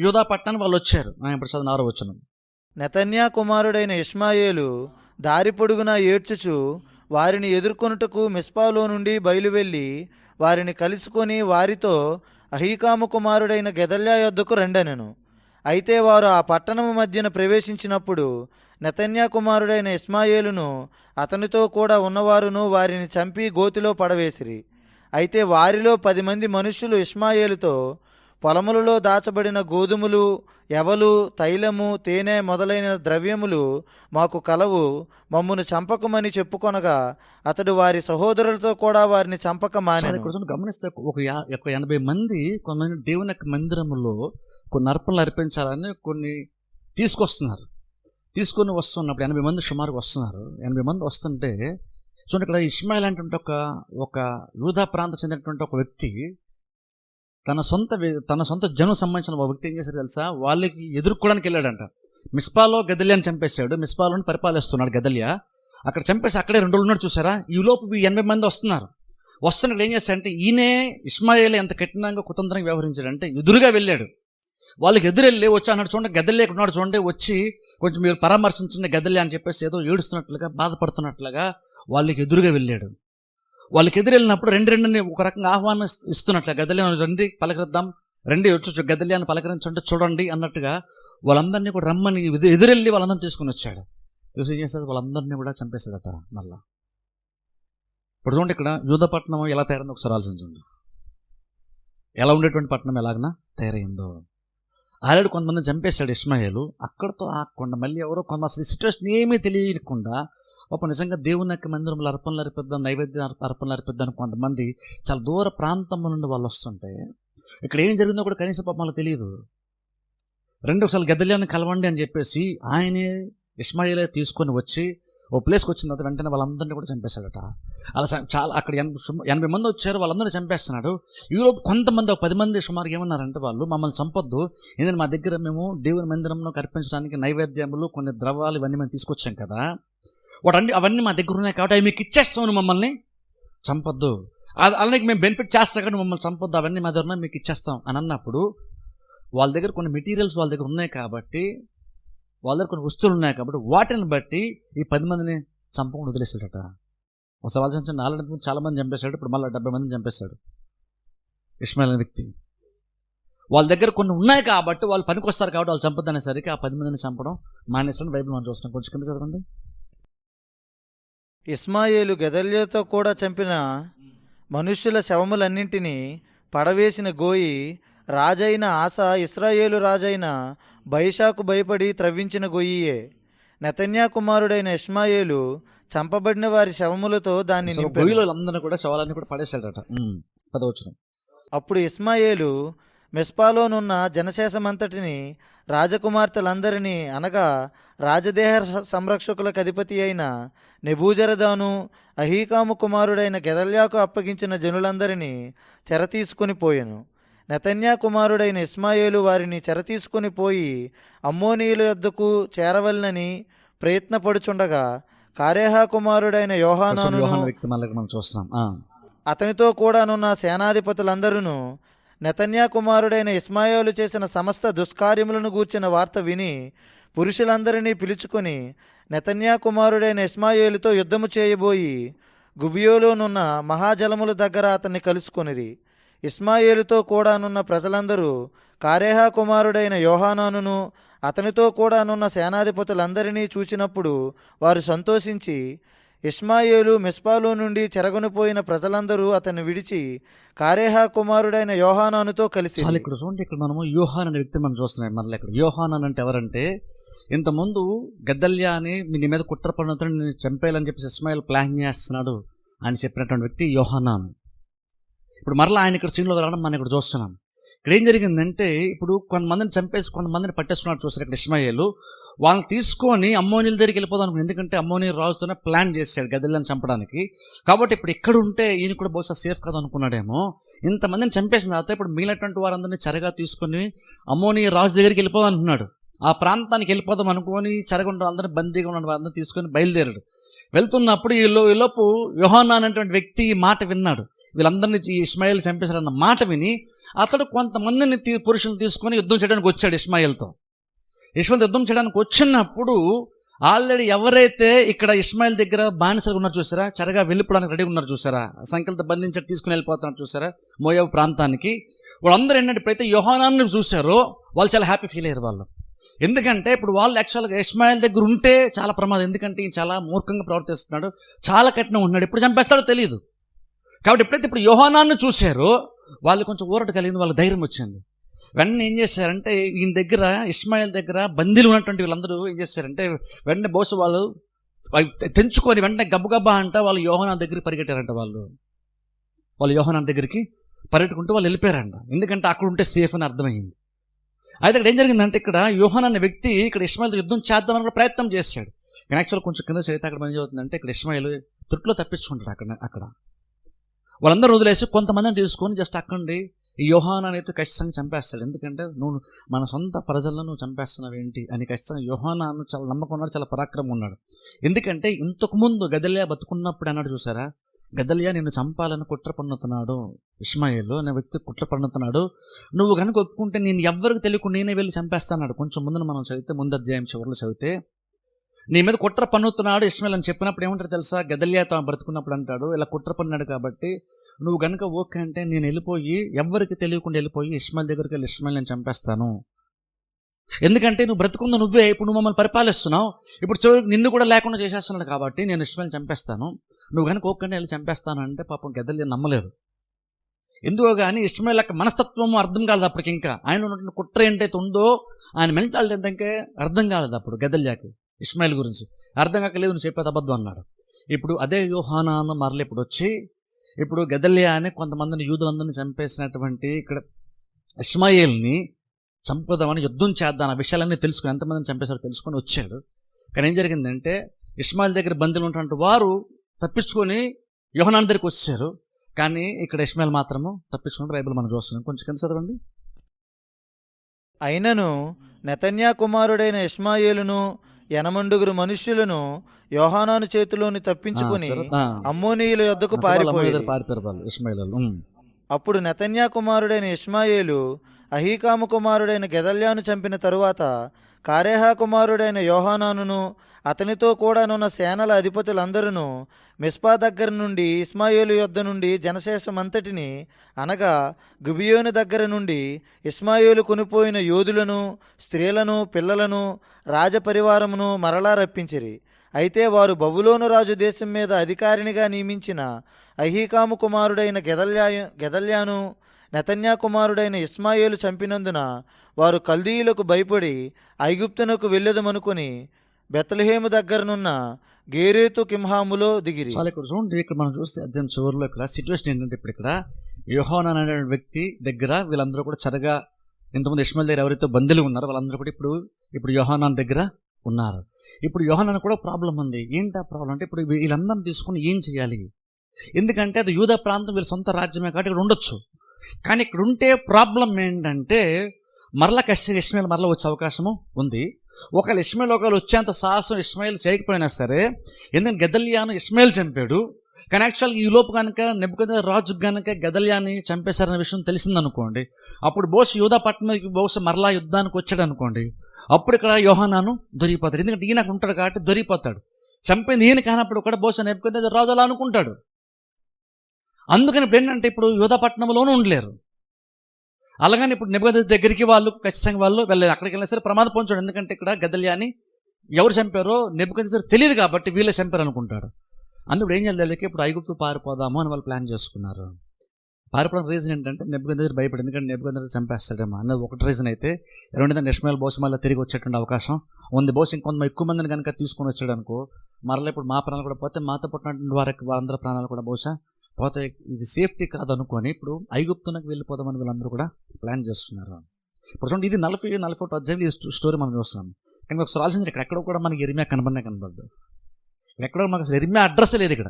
యూదా పట్టణానికి వాళ్ళు వచ్చారు. ఇప్పుడు చదివిన 6వ వచనం. నెతన్యా కుమారుడైన ఇష్మాయేలు దారి పొడుగునా ఏడ్చుచు వారిని ఎదుర్కొనుటకు మిస్పాలో నుండి బయలువెళ్ళి వారిని కలుసుకొని వారితో అహీకాము కుమారుడైన గెదల్యా యొద్దకు రండెనెను. అయితే వారు ఆ పట్టణము మధ్యన ప్రవేశించినప్పుడు నెతన్యా కుమారుడైన ఇష్మాయేలును అతనితో కూడా ఉన్నవారును వారిని చంపి గోతిలో పడవేసిరి. అయితే వారిలో 10 మంది మనుష్యులు ఇష్మాయేలుతో, పొలములలో దాచబడిన గోధుమలు, ఎవలు, తైలము, తేనె మొదలైన ద్రవ్యములు మాకు కలవు, మమ్మును చంపకమని చెప్పుకొనగా అతడు వారి సహోదరులతో కూడా వారిని చంపక మానెను. గమనిస్తే ఒక 80 మంది కొంతమంది దేవుని యొక్క మందిరములో కొన్ని అర్పణలు అర్పించాలని కొన్ని తీసుకొని వస్తున్నప్పుడు 80 మంది సుమారుగా వస్తున్నారు. 80 మంది వస్తుంటే చూడండి, ఇక్కడ ఇష్మాయేల్ అంటే ఒక యూదా ప్రాంతం చెందినటువంటి ఒక వ్యక్తి తన సొంత జనం సంబంధించిన ఒక వ్యక్తి ఏం చేశారు తెలుసా? వాళ్ళకి ఎదుర్కోవడానికి వెళ్ళాడంట. మిస్పాలో గెదల్యాని చంపేశాడు. మిస్పాలోని పరిపాలిస్తున్నాడు గెదల్యా. అక్కడ చంపేసి అక్కడే 2 రోజులు ఉన్నాడు. చూసారా? ఈ లోపు 80 మంది వస్తున్నారు. వస్తున్నప్పుడు ఏం చేస్తాడంటే ఈయనే ఇష్మాయేలు ఎంత కఠినంగా కుతంత్రంగా వ్యవహరించాడంటే ఎదురుగా వెళ్ళాడు. వాళ్ళకి ఎదురెళ్ళి వచ్చి అన్నాడు, చూడండి గద్దెలు లేకున్నాడు, చూడండి వచ్చి కొంచెం మీరు పరామర్శించండి గద్దెలే అని చెప్పేసి ఏదో ఏడుస్తున్నట్లుగా బాధపడుతున్నట్లుగా వాళ్ళకి ఎదురుగా వెళ్ళాడు. వాళ్ళకి ఎదురు వెళ్ళినప్పుడు రెండు ఒక రకంగా ఆహ్వానం ఇస్తున్నట్లుగా గద్దెలే రండి పలకరిద్దాం, రండి వచ్చి గద్దెలే అని పలకరించంటే చూడండి అన్నట్టుగా వాళ్ళందరినీ కూడా రమ్మని ఎదురెళ్ళి వాళ్ళందరినీ తీసుకుని వచ్చాడు. ఏం చేస్తాడు, వాళ్ళందరినీ కూడా చంపేశాడట. మళ్ళా ఇప్పుడు చూడండి ఇక్కడ యూదపట్నం ఎలా తయారైందో ఒకసారి ఆలోచించండి. ఎలా ఉండేటువంటి పట్టణం ఎలాగనా తయారైందో. ఆల్రెడీ కొంతమంది చంపేశాడు ఇష్మాయేలు. అక్కడితో ఆకుండా మళ్ళీ ఎవరో కొంత అసలు సిచ్యువేషన్ ఏమీ తెలియకుండా ఒక నిజంగా దేవుని యొక్క మందిరంలో అర్పణలు అర్పిద్దాం, నైవేద్యం అర్పణలు అర్పిద్దాం కొంతమంది చాలా దూర ప్రాంతం నుండి వాళ్ళు వస్తుంటే ఇక్కడ ఏం జరిగిందో కూడా కనీస పాపంలో తెలియదు. ఒకసారి గద్దెల్యాన్ని కలవండి అని చెప్పేసి ఆయనే ఇష్మాయేలే తీసుకొని వచ్చి ఓ ప్లేస్కి వచ్చిన తర్వాత వెంటనే వాళ్ళందరినీ కూడా చంపేశాడట. అలా చాలా అక్కడ 80 మంది వచ్చారు, వాళ్ళందరినీ చంపేస్తున్నాడు. ఈలోపు కొంతమంది ఒక 10 మంది సుమారు ఏమన్నారంటే వాళ్ళు మమ్మల్ని చంపొద్దు, ఎందుకంటే మా దగ్గర మేము దేవుని మందిరంలో అర్పించడానికి నైవేద్యములు కొన్ని ద్రవాలు ఇవన్నీ మేము తీసుకొచ్చాం కదా, అవన్నీ మా దగ్గర ఉన్నాయి కాబట్టి అవి మీకు ఇచ్చేస్తాము, మమ్మల్ని చంపొద్దు, అలాగే మేము బెనిఫిట్ చేస్తాం కానీ మమ్మల్ని చంపొద్దు, అవన్నీ మా దగ్గర మీకు ఇచ్చేస్తాం అని అన్నప్పుడు వాళ్ళ దగ్గర కొన్ని మెటీరియల్స్ వాళ్ళ దగ్గర ఉన్నాయి కాబట్టి, వాళ్ళ దగ్గర కొన్ని వస్తువులు ఉన్నాయి కాబట్టి వాటిని బట్టి ఈ 10 మందిని చంపకుండా వదిలేసాడట. ఒకసారి ఆలోచించండి, 4 మంది చాలా మంది చంపేశాడు, ఇప్పుడు మళ్ళీ 70 మందిని చంపేశాడు ఇష్మాయేల్ అనే వ్యక్తి. వాళ్ళ దగ్గర కొన్ని ఉన్నాయి కాబట్టి వాళ్ళు పనికి వస్తారు కాబట్టి వాళ్ళు చంపదనేసరికి ఆ 10 మందిని చంపడం మానేస్తాను. బైబిల్ మనం చూస్తున్నాం, కొంచెం కింద చదవండి. ఇష్మాయేలు గెదల్యాతో కూడా చంపిన మనుష్యుల శవములన్నింటినీ పడవేసిన గోయి రాజైన ఆసా ఇశ్రాయేలు రాజైన బయషాకు భయపడి త్రవ్వించిన గొయ్యియే. నెతన్యా కుమారుడైన ఇష్మాయేలు చంపబడిన వారి శవములతో దాన్ని నింపాడు. కూడా శవాలన్నీ కూడా పడేశాడట. 10వ వచనం. అప్పుడు ఇష్మాయేలు మిస్పాలోనున్న జనశేషమంతటిని రాజకుమార్తెలందరినీ అనగా రాజదేహ సంరక్షకులకు అధిపతి అయిన నెబూజరదాను అహీకాము కుమారుడైన గెదల్యాకు అప్పగించిన జనులందరినీ చెరతీసుకుని పోయెను. నెతన్యా కుమారుడైన ఇష్మాయేలు వారిని చెరతీసుకుని పోయి అమ్మోనీయుల యొద్దకు చేరవలనని ప్రయత్నపడుచుండగా కారేహా కుమారుడైన యోహానాను అతనితో కూడానున్న సేనాధిపతులందరూ నెతన్యా కుమారుడైన ఇష్మాయేలు చేసిన సమస్త దుష్కార్యములను గూర్చిన వార్త విని పురుషులందరినీ పిలుచుకొని నెతన్యా కుమారుడైన ఇష్మాయేలుతో యుద్ధము చేయబోయి గుబియోలోనున్న మహాజలముల దగ్గర అతన్ని కలుసుకొనిరి. ఇష్మాయేలుతో కూడానున్న ప్రజలందరూ కారేహా కుమారుడైన యోహానానును అతనితో కూడానున్న సేనాధిపతులందరినీ చూచినప్పుడు వారు సంతోషించి ఇష్మాయేలు మిస్పాలో నుండి చెరగొనిపోయిన ప్రజలందరూ అతన్ని విడిచి కారేహా కుమారుడైన యోహానానుతో కలిసి. ఇక్కడ చూడండి, ఇక్కడ మనము యోహాన్ అనే వ్యక్తి మనం చూస్తున్నాం. మళ్ళీ ఇక్కడ యోహానాన్ అంటే ఎవరంటే, ఇంతకుముందు గద్దల్యా అని నీ మీద కుట్ర పడినతో నేను చంపేయాలని చెప్పి ఇష్మాయేల్ ప్లాన్ చేస్తున్నాడు అని చెప్పినటువంటి వ్యక్తి యోహానాన్. ఇప్పుడు మరలా ఆయన ఇక్కడ సీన్లో రావడం మనం ఇక్కడ చూస్తున్నాం. ఇక్కడ ఏం జరిగిందంటే, ఇప్పుడు కొంతమందిని చంపేసి కొంతమందిని పట్టేస్తున్నాడు చూస్తారు ఇక్కడ ఇష్మాయేలు. వాళ్ళని తీసుకొని అమ్మోనీల దగ్గరికి వెళ్ళిపోదాం అనుకున్నాను, ఎందుకంటే అమ్మోనీ రాజుతోనే ప్లాన్ చేశాడు గద్దెలను చంపడానికి. కాబట్టి ఇప్పుడు ఇక్కడ ఉంటే ఈయన కూడా బహుశా సేఫ్ కదా అనుకున్నాడేమో. ఇంతమందిని చంపేసిన తర్వాత ఇప్పుడు మిగిలినటువంటి వారందరినీ చెరగా తీసుకొని అమ్మోనీ రాజు దగ్గరికి వెళ్ళిపోదాం అనుకున్నాడు. ఆ ప్రాంతానికి వెళ్ళిపోదాం అనుకొని చెరగొండ అందరినీ బందీగా ఉన్న వారందరినీ తీసుకొని బయలుదేరాడు. వెళ్తున్నప్పుడు ఈలోపు యోహానా అనేటువంటి వ్యక్తి ఈ మాట విన్నాడు. వీళ్ళందరినీ ఇష్మాయేల్ చంపేశారన్న మాట విని అతడు కొంతమందిని పురుషులు తీసుకొని యుద్ధం చేయడానికి వచ్చాడు ఇష్మాయేల్తో. యుద్ధం చేయడానికి వచ్చినప్పుడు ఆల్రెడీ ఎవరైతే ఇక్కడ ఇష్మాయేల్ దగ్గర బానిసలు ఉన్నారు చూసారా, చెరగా వెళ్ళిపోవడానికి రెడీ ఉన్నారు చూసారా, సంఖ్యలతో బంధించి తీసుకుని వెళ్ళిపోతున్నారు చూసారా మోయాబు ప్రాంతానికి, వాళ్ళందరూ ఏంటంటే ఇప్పుడైతే యోహానాన్ని చూశారో వాళ్ళు చాలా హ్యాపీ ఫీల్ అయ్యారు వాళ్ళు. ఎందుకంటే ఇప్పుడు వాళ్ళు యాక్చువల్గా ఇష్మాయేల్ దగ్గర ఉంటే చాలా ప్రమాదం, ఎందుకంటే ఈయన చాలా మూర్ఖంగా ప్రవర్తిస్తున్నాడు, చాలా కఠినం ఉన్నాడు, ఎప్పుడు చంపేస్తాడో తెలియదు. కాబట్టి ఎప్పుడైతే ఇప్పుడు యోహానాన్ని చూశారో వాళ్ళు కొంచెం ఊరట కలిగింది, వాళ్ళ ధైర్యం వచ్చింది. వెంటనే ఏం చేశారంటే ఈయన దగ్గర ఇష్మాయేల్ దగ్గర బందీలు ఉన్నటువంటి వీళ్ళందరూ ఏం చేశారంటే వెంటనే బహుశా వాళ్ళు తెంచుకొని వెంటనే గబ్బగబ్బా అంట వాళ్ళు యోహానాన్ దగ్గరికి పరిగెట్టారంట. వాళ్ళు యోహానాన్ దగ్గరికి పరిగెట్టుకుంటూ వాళ్ళు వెళ్ళిపోయారంట, ఎందుకంటే అక్కడ ఉంటే సేఫ్ అని అర్థమైంది. అయితే ఇక్కడ ఏం జరిగిందంటే ఇక్కడ యోహానాన్ అనే వ్యక్తి ఇక్కడ ఇష్మాయేల్తో యుద్ధం చేద్దామని కూడా ప్రయత్నం చేశాడు. కానీ యాక్చువల్ కొంచెం కింద చేస్తే అక్కడ ఏం చదువుతుందంటే ఇక్కడ ఇష్మాయేల్ త్రుట్లో తప్పించుకుంటాడు. అక్కడ వాళ్ళందరూ వదిలేసి కొంతమందిని తీసుకొని జస్ట్ అక్కడి ఈ యోహానాన్ అయితే ఖచ్చితంగా చంపేస్తాడు, ఎందుకంటే నువ్వు మన సొంత ప్రజలను నువ్వు చంపేస్తున్నావు ఏంటి అని. ఖచ్చితంగా యోహానాను చాలా నమ్మకం ఉన్నాడు, చాలా పరాక్రమం ఉన్నాడు. ఎందుకంటే ఇంతకుముందు గదల్యా బతుకున్నప్పుడు అన్నాడు చూసారా, గెదల్యా నిన్ను చంపాలని కుట్ర పన్నుతున్నాడు, ఇష్మాయేలు అనే వ్యక్తి కుట్ర పన్నుతున్నాడు, నువ్వు కనుక ఒప్పుకుంటే నేను ఎవ్వరికి తెలియకుండా నేనే వెళ్ళి చంపేస్తాన్నాడు. కొంచెం ముందు మనం చదివితే, ముందు అధ్యాయం చివరిలో చదివితే, నీ మీద కుట్ర పన్నుతున్నాడు ఇష్మాయేల్ అని చెప్పినప్పుడు ఏమంటారు తెలుసా? గెదల్యా తాను బ్రతుకున్నప్పుడు అంటాడు, ఇలా కుట్ర పన్నాడు కాబట్టి నువ్వు కనుక ఓకే అంటే నేను వెళ్ళిపోయి ఎవ్వరికి తెలియకుండా వెళ్ళిపోయి ఇష్మాయేల్ దగ్గరికి వెళ్ళి ఇష్మాయేల్ నేను చంపేస్తాను. ఎందుకంటే నువ్వు బ్రతుకుంది నువ్వే, ఇప్పుడు నువ్వు మమ్మల్ని పరిపాలిస్తున్నావు, ఇప్పుడు చివరికి నిన్ను కూడా లేకుండా చేసేస్తున్నాడు కాబట్టి నేను ఇష్మాయేల్ చంపేస్తాను, నువ్వు కనుక ఓకే వెళ్ళి చంపేస్తాను అంటే పాపం గెదల్యా నమ్మలేదు. ఎందుకో కానీ ఇష్మాయేల్ యొక్క మనస్తత్వము అర్థం కాలేదు అప్పటికి. ఇంకా ఆయన ఉన్నటువంటి కుట్ర ఏంటైతే ఉందో ఆయన మెంటాలిటీ ఏంటంటే అర్థం కాలేదు అప్పుడు గెదల్యాకి. ఇష్మాయేల్ గురించి అర్థం కాకలేదు, నువ్వు చెప్పేది అబద్ధం అన్నాడు. ఇప్పుడు అదే యోహానాను మరలి ఇప్పుడు వచ్చి ఇప్పుడు గెదల్యా అని కొంతమందిని యూదులందరినీ చంపేసినటువంటి ఇక్కడ ఇష్మాయేల్ని చంపుదామని యుద్ధం చేద్దాం ఆ విషయాలన్నీ తెలుసుకుని, ఎంతమందిని చంపేశారో తెలుసుకొని వచ్చాడు. కానీ ఏం జరిగిందంటే ఇష్మాయేల్ దగ్గర బందీలు ఉన్నటువంటి వారు తప్పించుకొని యోహానాను దగ్గరికి వచ్చారు. కానీ ఇక్కడ ఇష్మాయేల్ మాత్రము తప్పించుకుంటే బైబిల్ మనం చూస్తున్నాం. కొంచెం కింద చదవండి. అయినను నెతన్యా కుమారుడైన ఇష్మాయేలును 80 మనుష్యులను యోహానాను చేతిలోని తప్పించుకుని అమ్మోనీయుల యొద్దకు పారిపోయారు. ఇష్మాయేలు. అప్పుడు నెతన్యా కుమారుడైన ఇష్మాయేలు అహీకాము కుమారుడైన గెదల్యాను చంపిన తరువాత కారేహా కుమారుడైన యోహానానును అతనితో కూడానున్న సేనల అధిపతులందరూ మిస్పా దగ్గర నుండి ఇష్మాయేలు యొద్ద నుండి జనశేషమంతటిని, అనగా గిబియోను దగ్గర నుండి ఇష్మాయేలు కొనిపోయిన యోధులను, స్త్రీలను, పిల్లలను, రాజపరివారమును మరలా రప్పించిరి. అయితే వారు బబులోను రాజు దేశం మీద అధికారినిగా నియమించిన అహీకాము కుమారుడైన గెదల్యాను నెతన్యా కుమారుడైన ఇష్మాయేలు చంపినందున వారు కల్దీయులకు భయపడి ఐగుప్తునకు వెళ్ళదమనుకుని బెత్లెహేము దగ్గరనున్న గేరేతు కింహాములో దిగిరి. ఇక్కడ చూడండి, ఇక్కడ మనం చూస్తే అధ్యాయం చివరిలో ఇక్కడ సిచ్యువేషన్ ఏంటంటే, ఇప్పుడు ఇక్కడ యోహానాను అనే వ్యక్తి దగ్గర వీళ్ళందరూ కూడా చెరగా, ఇంతకుముందు ఇష్మాయేల్ దగ్గర ఎవరైతే బందీలు ఉన్నారో వాళ్ళందరూ కూడా ఇప్పుడు యోహానాను దగ్గర ఉన్నారు. ఇప్పుడు యోహానాను కూడా ప్రాబ్లం ఉంది. ఏంటి ఆ ప్రాబ్లం అంటే, ఇప్పుడు వీళ్ళందరినీ తీసుకుని ఏం చేయాలి? ఎందుకంటే అది యూదా ప్రాంతం, వీళ్ళ సొంత రాజ్యమే కాబట్టి ఇక్కడ ఉండొచ్చు. కానీ ఇక్కడ ఉంటే ప్రాబ్లం ఏంటంటే మరలా ఇష్మాయేల్ మరలా వచ్చే అవకాశము ఉంది. ఒకవేళ ఇష్మాయేల్ వచ్చేంత సాహసం ఇష్మాయేల్ చేయకపోయినా సరే, ఎందుకంటే గెదల్యాను ఇష్మాయేల్ చంపాడు. కానీ యాక్చువల్గా ఈ లోపు కనుక నెబుకద్నెజర్ రాజు కనుక గెదల్యాని చంపేశారనే విషయం తెలిసిందనుకోండి, అప్పుడు బహుశా యూదా పట్టణంకి బహుశా మరలా యుద్ధానికి వచ్చాడు అనుకోండి, అప్పుడు ఇక్కడ యోహానాను దొరికిపోతాడు. ఎందుకంటే ఈయనకు ఉంటాడు కాబట్టి దొరికిపోతాడు. చంపింది ఈయన కానప్పుడు కూడా బహుశా నెబుకద్నెజర్ రాజు అలా అనుకుంటాడు. అందుకని ఇప్పుడు ఏంటంటే ఇప్పుడు యూదా పట్టణంలోనూ ఉండలేరు. అలాగని ఇప్పుడు నెబుకద్నెజర్ దగ్గరికి వాళ్ళు ఖచ్చితంగా వాళ్ళు వెళ్ళలేదు. అక్కడికి వెళ్ళినా సరే ప్రమాద పొందాడు. ఎందుకంటే ఇక్కడ గెదల్యాని ఎవరు చంపారో నెబుకద్నెజర్ తెలియదు కాబట్టి వీళ్ళే చంపారు అనుకుంటాడు. అందుకు ఏం చేయాలి, ఇప్పుడు ఐగుప్తు పారిపోదాము అని వాళ్ళు ప్లాన్ చేసుకున్నారు. పారిపోవడం రీజన్ ఏంటంటే నెబుకద్నెజర్ భయపడి, ఎందుకంటే నెబుకద్నెజర్ చంపేస్తాడేమో అన్నది ఒకటి రీజన్ అయితే, రెండోది ఇష్మాయేల్ బహుశా మళ్ళీ తిరిగి వచ్చేటువంటి అవకాశం ఉంది. బహుశా ఇంకొంత ఎక్కువ మందిని కనుక తీసుకొని వచ్చాడు అనుకో, మరలా ఇప్పుడు మా ప్రాణాలు కూడా పోతే, మాతో పుట్టినటువంటి వాళ్ళందరి ప్రాణాలు కూడా బహుశా పోతే, ఇది సేఫ్టీ కాదు అనుకొని ఇప్పుడు ఐగుప్తునకు వెళ్ళిపోదామని వీళ్ళందరూ కూడా ప్లాన్ చేస్తున్నారు. ఇప్పుడు చూడండి, ఇది 40-41 అధ్యాయులు ఈ స్టోరీ మనం చూస్తున్నాం. కానీ ఒకసారి ఆలోచించి ఎక్కడ కూడా మనకి ఇర్మియా కనబడదు. ఎక్కడో మనకు అసలు ఇర్మియా అడ్రస్ లేదు ఇక్కడ.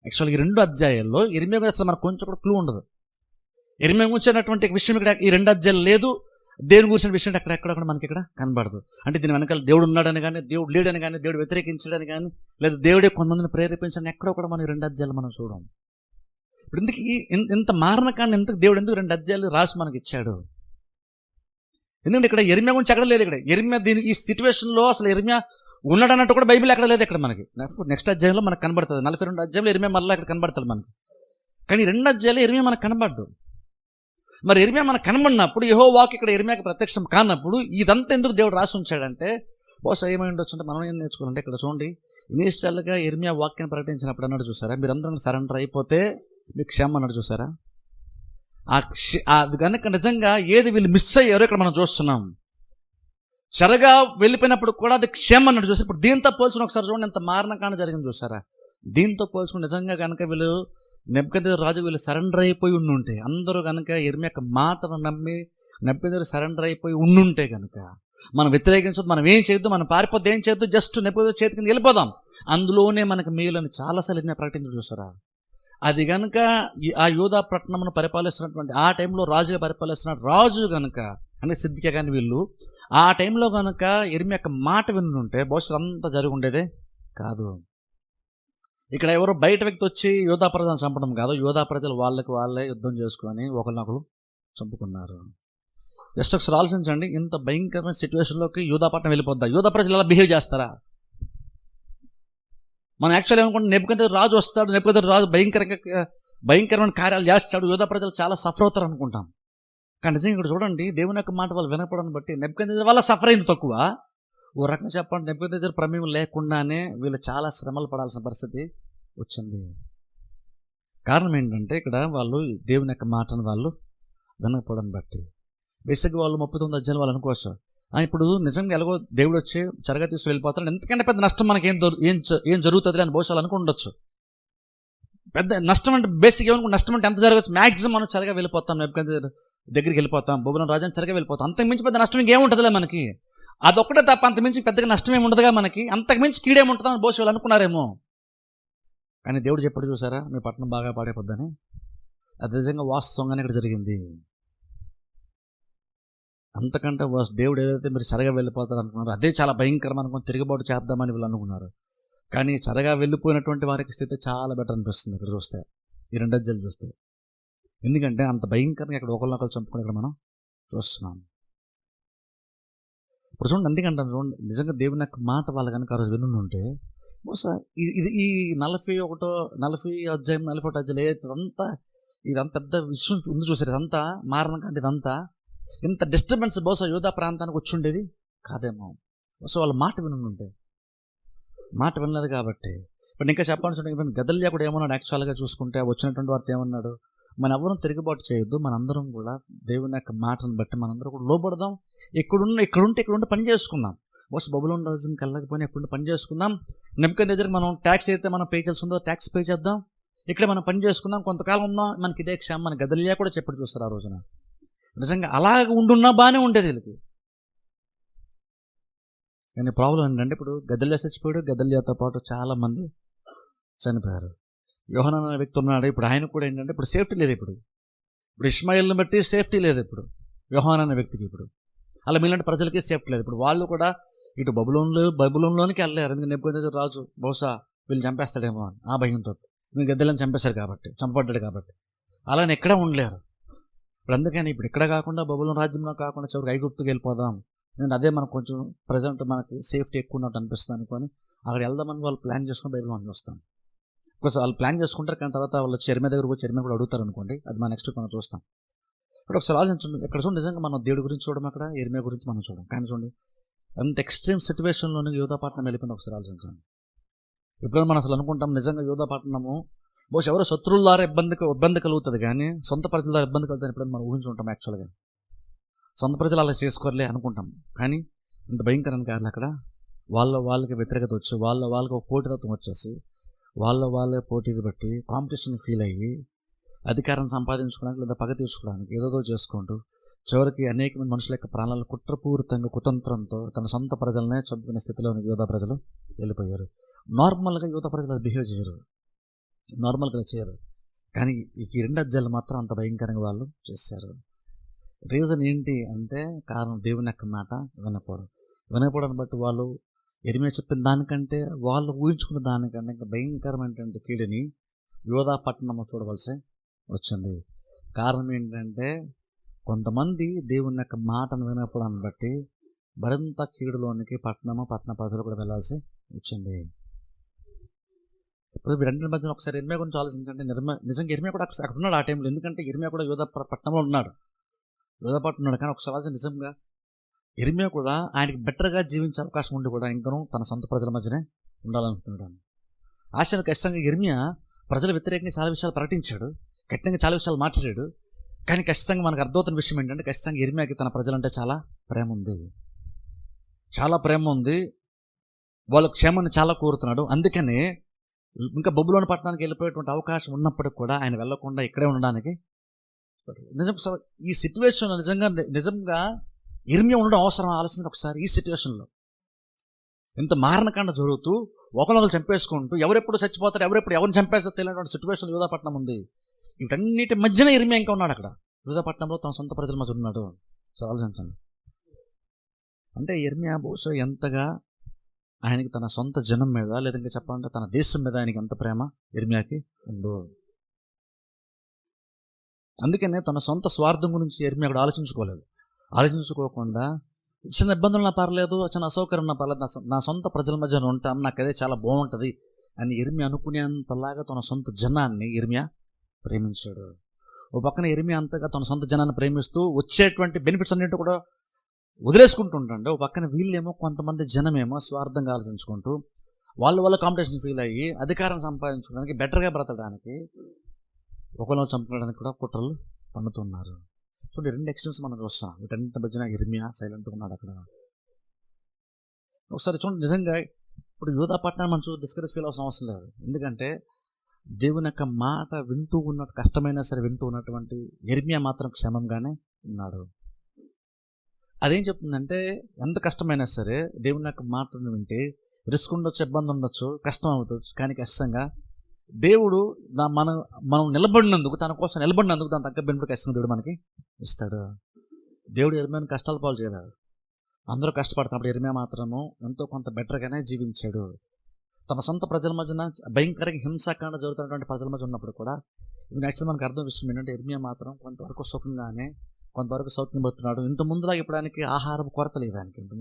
యాక్చువల్గా ఈ 2 అధ్యాయాల్లో ఇర్మియా గురించి అసలు మనకు కొంచెం కూడా క్లూ ఉండదు. ఇర్మియా గురించినటువంటి విషయం ఇక్కడ ఈ 2 అధ్యాయాలు లేదు. దేవుని గురించిన విషయం ఎక్కడ కూడా మనకి ఇక్కడ కనబడదు. అంటే దీని వెనకాల దేవుడు ఉన్నాడని కానీ, దేవుడు లేడని కానీ, దేవుడు వ్యతిరేకించడని కానీ, లేదా దేవుడే కొంతమందిని ప్రేరేపించని ఎక్కడో కూడా మనం 2 అధ్యాయాలు మనం చూడం. ఇప్పుడు ఎందుకు ఇంత మారణకాన్ని దేవుడు ఎందుకు 2 అధ్యాయాలు రాసి మనకి ఇచ్చాడు? ఎందుకంటే ఇక్కడ ఇర్మియా గురించి ఎక్కడ లేదు. ఇక్కడ ఇర్మియా ఈ సిచ్యువేషన్లో అసలు ఇర్మియా ఉన్నాడన్నట్టు కూడా బైబిల్ ఎక్కడ లేదు. ఇక్కడ మనకి నెక్స్ట్ అధ్యాయంలో మనకు కనబడుతుంది. 42 అధ్యాయంలో ఇర్మియా మళ్ళీ ఇక్కడ కనబడతాడు మనకి. కానీ 2 అధ్యాయాలు ఇర్మియా మనకు కనబడ్డు. మరి ఇర్మియా మనకు కనబడినప్పుడు, యెహోవాకు ఇక్కడ ఇర్మియాకి ప్రత్యక్షం కానప్పుడు ఇదంతా ఎందుకు దేవుడు రాసి ఉంచాడంటే, బహుశా ఏమై ఉండొచ్చు అంటే మనం ఏం నేర్చుకోవాలంటే, ఇక్కడ చూడండి, ఇనిషియల్గా ఇర్మియా వాక్యాన్ని ప్రకటించినప్పుడు అన్నాడు చూసారా, మీరందరూ సరెండర్ అయిపోతే మీకు క్షేమం అన్నాడు చూసారా. అది కనుక నిజంగా ఏది వీళ్ళు మిస్ అయ్యారో ఇక్కడ మనం చూస్తున్నాం. చెరగా వెళ్ళిపోయినప్పుడు కూడా అది క్షేమం అన్నాడు చూసారు. ఇప్పుడు దీంతో పోల్చుకుని ఒకసారి చూడండి, ఎంత మారణకాండ జరిగింది చూసారా. దీంతో పోల్చుకుని నిజంగా కనుక వీళ్ళు నెబుకద్నెజర్ రాజు వీళ్ళు సరెండర్ అయిపోయి ఉండుంటే, అందరూ కనుక ఇర్మియా యొక్క మాటను నమ్మి నెబుకద్నెజర్ సరెండర్ అయిపోయి ఉండుంటే కనుక మనం వ్యతిరేకించదు, మనం ఏం చేయొద్దు, మనం పారిపోద్దు, ఏం చేయొద్దు, జస్ట్ నెబుకద్నెజర్ చేతి కింద వెళ్ళిపోదాం, అందులోనే మనకు మేలని చాలాసార్లు ఇర్మియా ప్రకటించి చూసారా. అది కనుక ఆ యూదా పట్టణమును పరిపాలిస్తున్నటువంటి ఆ టైంలో రాజుగా పరిపాలిస్తున్న రాజు కనుక అంటే సిద్కియా కానీ వీళ్ళు ఆ టైంలో కనుక ఇర్మియా యొక్క మాట వినుంటే బహుశా అంతా జరిగి ఉండేదే కాదు. ఇక్కడ ఎవరో బయట వ్యక్తి వచ్చి యోధా ప్రజలను చంపడం కాదు, యోధా ప్రజలు వాళ్ళకి వాళ్ళే యుద్ధం చేసుకొని ఒకరినొకరు చంపుకున్నారు. జస్ట్ ఒకసారి ఆలోచించండి, ఇంత భయంకరమైన సిచ్యువేషన్లోకి యూదాపట్నం వెళ్ళిపోద్దా? యూదా ప్రజలు ఎలా బిహేవ్ చేస్తారా? మనం యాక్చువల్లీ ఏమనుకుంటే నెబుకద్నెజర్ రాజు వస్తాడు, నెబుకద్నెజర్ రాజు భయంకరమైన కార్యాలు చేస్తాడు, యూదా ప్రజలు చాలా సఫర్ అవుతారు అనుకుంటాం. కానీ నిజంగా ఇక్కడ చూడండి, దేవుని యొక్క మాట వాళ్ళు వినపడని బట్టి నెబుకద్నెజర్ వల్ల సఫర్ అయింది తక్కువ. ఓ రకంగా చెప్పండి, నెబుకద్నెజర్ ప్రమేయం లేకుండానే వీళ్ళు చాలా శ్రమలు పడాల్సిన పరిస్థితి వచ్చింది. కారణం ఏంటంటే ఇక్కడ వాళ్ళు దేవుని యొక్క మాటను వాళ్ళు వినకపోవడం బట్టి. బేసిక్గా వాళ్ళు 39 అధ్యాయులు వాళ్ళు అనుకోవచ్చు, ఇప్పుడు నిజంగా ఎలాగో దేవుడు వచ్చి చెరగా తీసుకు వెళ్ళిపోతాడు, ఎందుకంటే పెద్ద నష్టం మనకి ఏం జరుగుతుంది అని బహుశా అనుకుండొచ్చు. పెద్ద నష్టం అంటే బేసిక్ ఏమనుకుంటే నష్టం అంటే ఎంత జరగచ్చు, మ్యాక్సిమం మనం చెరగా వెళ్ళిపోతాం, దగ్గరికి వెళ్ళిపోతాం, బొబ్బులం రాజాన్ని చెరగా వెళ్ళిపోతాం, అంతకుమించి పెద్ద నష్టం ఇంకేముంటుందిలే మనకి, అదొక్కటే తప్ప అంతకుమించి పెద్దగా నష్టం ఏమి ఉండదుగా మనకి, అంతకుమించి కీడేముంటుందా అని బహుశా అనుకున్నారేమో. కానీ దేవుడు చెప్పాడు చూసారా, మీ పట్టణం బాగా పాడైపోద్దని. అది నిజంగా వాస్తవంగానే ఇక్కడ జరిగింది. అంతకంటే దేవుడు ఏదైతే మీరు సరగా వెళ్ళిపోతారు అనుకున్నారు అదే చాలా భయంకరం అనుకుని తిరుగుబాటు చేద్దామని వీళ్ళు అనుకున్నారు. కానీ సరగా వెళ్ళిపోయినటువంటి వారికి స్థితి చాలా బెటర్ అనిపిస్తుంది ఇక్కడ చూస్తే, ఈ 2 అధ్యాయాలు చూస్తే. ఎందుకంటే అంత భయంకరంగా ఇక్కడ ఒకరినొకరు చంపుకుని ఇక్కడ మనం చూస్తున్నాం. ఇప్పుడు చూడండి, ఎందుకంటే చూడండి, నిజంగా దేవుని యొక్క మాట వాళ్ళు కనుక ఆ రోజు వినుంటే బహుశా ఈ 40 అధ్యాయం 41 అధ్యాయులు ఇదంతా పెద్ద విషయం ఉంది చూసారు, ఇదంతా మారణం కంటే ఇదంతా ఇంత డిస్టర్బెన్స్ బహుశా యూదా ప్రాంతానికి వచ్చి ఉండేది కాదేమో. బహుశా వాళ్ళ మాట వినుంటే, మాట వినలేదు కాబట్టి. ఇప్పుడు ఇంకా చెప్పాల్సి చూడండి, గదల్యా కూడా ఏమన్నాడు యాక్చువల్గా చూసుకుంటే, వచ్చినటువంటి వార్త ఏమన్నాడు, మన ఎవరం తిరుగుబాటు చేయొద్దు, మనందరం కూడా దేవుని యొక్క మాటను బట్టి మనందరం కూడా లోబడదాం, ఇక్కడుంటే పని చేసుకుందాం. బహుశా బబులోను రాజుకి వెళ్ళకపోయినా ఎక్కడుంటే పని చేసుకుందాం, నెబుకద్నెజర్ మనం ట్యాక్స్ అయితే మనం పే చేయాల్సి ఉందో ట్యాక్స్ పే చేద్దాం, ఇక్కడ మనం పని చేసుకుందాం, కొంతకాలం ఉందాం, మనకి ఇదే క్షేమం. మన గదల్యా కూడా చెప్పాడు చూస్తారు ఆ రోజున. నిజంగా అలాగ ఉండున్నా బాగానే ఉండేది వీళ్ళకి. కానీ ప్రాబ్లం ఏంటంటే ఇప్పుడు గదల్యా చచ్చిపోయాడు, గదల్యాతో పాటు చాలామంది చనిపోయారు. యోహానాన్ అనే వ్యక్తి ఉన్నాడు, ఇప్పుడు ఆయన కూడా ఏంటంటే ఇప్పుడు సేఫ్టీ లేదు. ఇప్పుడు ఇష్మాయిల్ని బట్టి సేఫ్టీ లేదు ఇప్పుడు యోహానాన్ అనే వ్యక్తికి. ఇప్పుడు అలా మీలాంటి ప్రజలకి సేఫ్టీ లేదు. ఇప్పుడు వాళ్ళు కూడా ఇటు బబులోన్లోనికి వెళ్ళారు, ఎందుకంటే నెబుకద్నెజర్ రాజు బహుశా వీళ్ళు చంపేస్తాడేమో అని ఆ భయంతో. గద్దెలను చంపేశారు కాబట్టి, చంపబడ్డాడు కాబట్టి అలానే ఎక్కడా ఉండలేరు. ఇప్పుడు అందుకని ఇప్పుడు ఇక్కడ కాకుండా బబులోను రాజ్యంలో కాకుండా చివరికి ఐగుప్తుకి వెళ్ళిపోదాం, నేను అదే మనకు కొంచెం ప్రజెంట్ మనకి సేఫ్టీ ఎక్కువ ఉన్నట్టు అనిపిస్తుంది అనుకొని అక్కడ వెళ్దామని వాళ్ళు ప్లాన్ చేసుకుని బయట మనం చూస్తాం. ఒకసారి వాళ్ళు ప్లాన్ చేసుకుంటారు, కానీ తర్వాత వాళ్ళు చర్మ దగ్గరకు వచ్చి చర్మ కూడా అడుగుతారు అనుకోండి, అది మన నెక్స్ట్ మనం చూస్తాం. ఇప్పుడు ఒకసారి ఆలోచించండి, ఇక్కడ చూడండి, నిజంగా మనం దేవుడి గురించి చూడడం, అక్కడ ఎర్మియా గురించి మనం చూడం. కానీ చూడండి, అంత ఎక్స్ట్రీమ్ సిచ్యువేషన్లోనే యూదాపట్నం వెళ్ళిపోయింది. ఒకసారి ఆలోచించండి. ఎప్పుడైనా మనం అసలు అనుకుంటాం నిజంగా యూదాపట్నము బహుశా ఎవరో శత్రువుల ద్వారా ఇబ్బంది కలుగుతుంది, కానీ సొంత ప్రజల ద్వారా ఇబ్బంది కలుగుతుంది ఎప్పుడైనా మనం ఊహించుకుంటాం. యాక్చువల్గా సొంత ప్రజలు అలా చేసుకోరలే అనుకుంటాం, కానీ ఇంత భయంకరమైన కార్యాలు అక్కడ వాళ్ళకి వ్యతిరేకత వచ్చి వాళ్ళకి ఒక పోటీతత్వం వచ్చేసి వాళ్ళే పోటీని బట్టి కాంపిటీషన్ ఫీల్ అయ్యి అధికారం సంపాదించుకోవడానికి లేదా పగ తీర్చుకోవడానికి ఏదో చేసుకుంటూ చివరికి అనేక మంది మనుషుల యొక్క ప్రాణాలను కుట్రపూరితంగా కుతంత్రంతో తన సొంత ప్రజలనే చంపుకునే స్థితిలో యూదా ప్రజలు వెళ్ళిపోయారు. నార్మల్గా యూదా ప్రజలు బిహేవ్ చేయరు, నార్మల్గా చేయరు, కానీ ఈ 2 అధ్యాయాలు మాత్రం అంత భయంకరంగా వాళ్ళు చేశారు. రీజన్ ఏంటి అంటే కారణం దేవుని యొక్క మాట వినకపోవడాన్ని బట్టి వాళ్ళు ఎరిమియా చెప్పిన దానికంటే వాళ్ళు ఊహించుకున్న దానికంటే ఇంకా భయంకరమైనటువంటి కీడుని యూదా పట్టణము చూడవలసి వచ్చింది. కారణం ఏంటంటే కొంతమంది దేవుని యొక్క మాటను వినకపోవడాన్ని బట్టి మరింత కీడులోనికి పట్టణ ప్రజలు కూడా వెళ్ళాల్సి వచ్చింది. ఇప్పుడు వీరంటి మధ్యన ఒకసారి ఇర్మియా గురించి ఆలోచించండి. నిజంగా ఇర్మియా కూడా అక్కడ ఉన్నాడు ఆ టైంలో, ఎందుకంటే ఇర్మియా కూడా యూదా పట్టణంలో ఉన్నాడు, కానీ ఒకసారి ఆలోచన నిజంగా ఇర్మియా కూడా ఆయనకి బెటర్గా జీవించే అవకాశం ఉండి కూడా ఇంకనూ తన సొంత ప్రజల మధ్యనే ఉండాలనుకుంటున్నాడు. ఆశను ఖచ్చితంగా ఇర్మియా ప్రజల వ్యతిరేకంగా చాలా విషయాలు ప్రకటించాడు, కఠినంగా చాలా విషయాలు మాట్లాడాడు, కానీ ఖచ్చితంగా మనకు అర్థమవుతున్న విషయం ఏంటంటే ఖచ్చితంగా ఇర్మియాకి తన ప్రజలంటే చాలా ప్రేమ ఉంది, వాళ్ళ క్షేమాన్ని చాలా కోరుతున్నాడు. అందుకనే ఇంకా బబులోను పట్టణానికి వెళ్ళిపోయేటువంటి అవకాశం ఉన్నప్పటికి కూడా ఆయన వెళ్లకుండా ఇక్కడే ఉండడానికి ఈ సిచ్యువేషన్ నిజంగా ఇర్మియా ఉండడం అవసరం. ఆలోచన ఒకసారి ఈ సిచ్యువేషన్లో ఇంత మారణకాండ జరుగుతూ ఒకరినొకరు చంపేసుకుంటూ ఎవరెప్పుడు చచ్చిపోతారు, ఎవరిని చంపేస్తారో తెలియనటువంటి సిచ్యువేషన్ యూదాపట్నం ఉంది. వీటన్నిటి మధ్యన ఇర్మియా ఇంకా ఉన్నాడు అక్కడ యూదాపట్నంలో, తన సొంత ప్రజల మధ్య ఉన్నాడు. సో ఆలోచించండి, అంటే ఇర్మియా బహుశా ఎంతగా ఆయనకి తన సొంత జనం మీద, లేదంటే చెప్పాలంటే తన దేశం మీద ఆయనకి ఎంత ప్రేమ ఇర్మియాకి ఉందో. అందుకనే తన సొంత స్వార్థం గురించి ఇర్మియా కూడా ఆలోచించుకోకుండా చిన్న ఇబ్బందులు నా పర్లేదు, చిన్న అసౌకర్యం నా పర్లేదు, నా సొంత ప్రజల మధ్య ఉంటాను, నాకు అదే చాలా బాగుంటుంది అని ఇర్మియా అనుకునేంతలాగా తన సొంత జనాన్ని ఇర్మియా ప్రేమించాడు. ఓ పక్కన ఇర్మియా అంతగా తన సొంత జనాన్ని ప్రేమిస్తూ వచ్చేటువంటి బెనిఫిట్స్ అన్నింటి కూడా వదిలేసుకుంటుంటాడు. ఓ పక్కన వీళ్ళేమో కొంతమంది జనమేమో స్వార్థంగా ఆలోచించుకుంటూ వాళ్ళ కాంపిటీషన్ ఫీల్ అయ్యి అధికారం సంపాదించుకోవడానికి, బెటర్గా బ్రతకడానికి, ఒకరిని చంపుకోవడానికి కూడా కుట్రలు పన్నుతున్నారు. చూడండి, 2 ఎక్స్టెన్స్ మనం చూస్తాం. వీటన్నింటి మధ్యన ఇర్మియా సైలెంట్గా ఉన్నాడు అక్కడ. ఒకసారి చూడండి, నిజంగా ఇప్పుడు యూదా పట్టణాన్ని మనం చూసి డిస్కరేజ్ ఫీల్ అవసరం అవసరం లేదు. ఎందుకంటే దేవుని యొక్క మాట వింటూ ఉన్నట్టు, కష్టమైనా సరే వింటూ ఉన్నటువంటి ఇర్మియా మాత్రం క్షేమంగానే ఉన్నాడు. అదేం చెప్తుందంటే, ఎంత కష్టమైనా సరే దేవుని యొక్క మాటను వింటే రిస్క్ ఉండొచ్చు, ఇబ్బంది ఉండొచ్చు, కష్టం అవ్వచ్చు, కానీ ఖచ్చితంగా దేవుడు మనం నిలబడినందుకు, తన కోసం నిలబడినందుకు దాని తగ్గ బెనిఫిట్ ఖచ్చితంగా దేవుడు మనకి ఇస్తాడు. దేవుడు ఇర్మియాని కష్టాల పాలు చేయలేదు. అందరూ కష్టపడుతున్నప్పుడు ఇర్మియా మాత్రము ఎంతో కొంత బెటర్గానే జీవించాడు. తన సొంత ప్రజల మధ్యన భయంకరంగా హింసాకాండ జరుగుతున్నటువంటి ప్రజల మధ్య ఉన్నప్పుడు కూడా ఇది యాక్చువల్ మనకు అర్థం విషయం ఏంటంటే, ఇర్మియా మాత్రం కొంతవరకు సుఖంగానే, కొంతవరకు సౌఖ్యం పడుతున్నాడు. ఇంత ముందులాగా ఇప్పుడు ఆయనకి ఆహారం కొరత లేదు. ఆయనకి ఇంత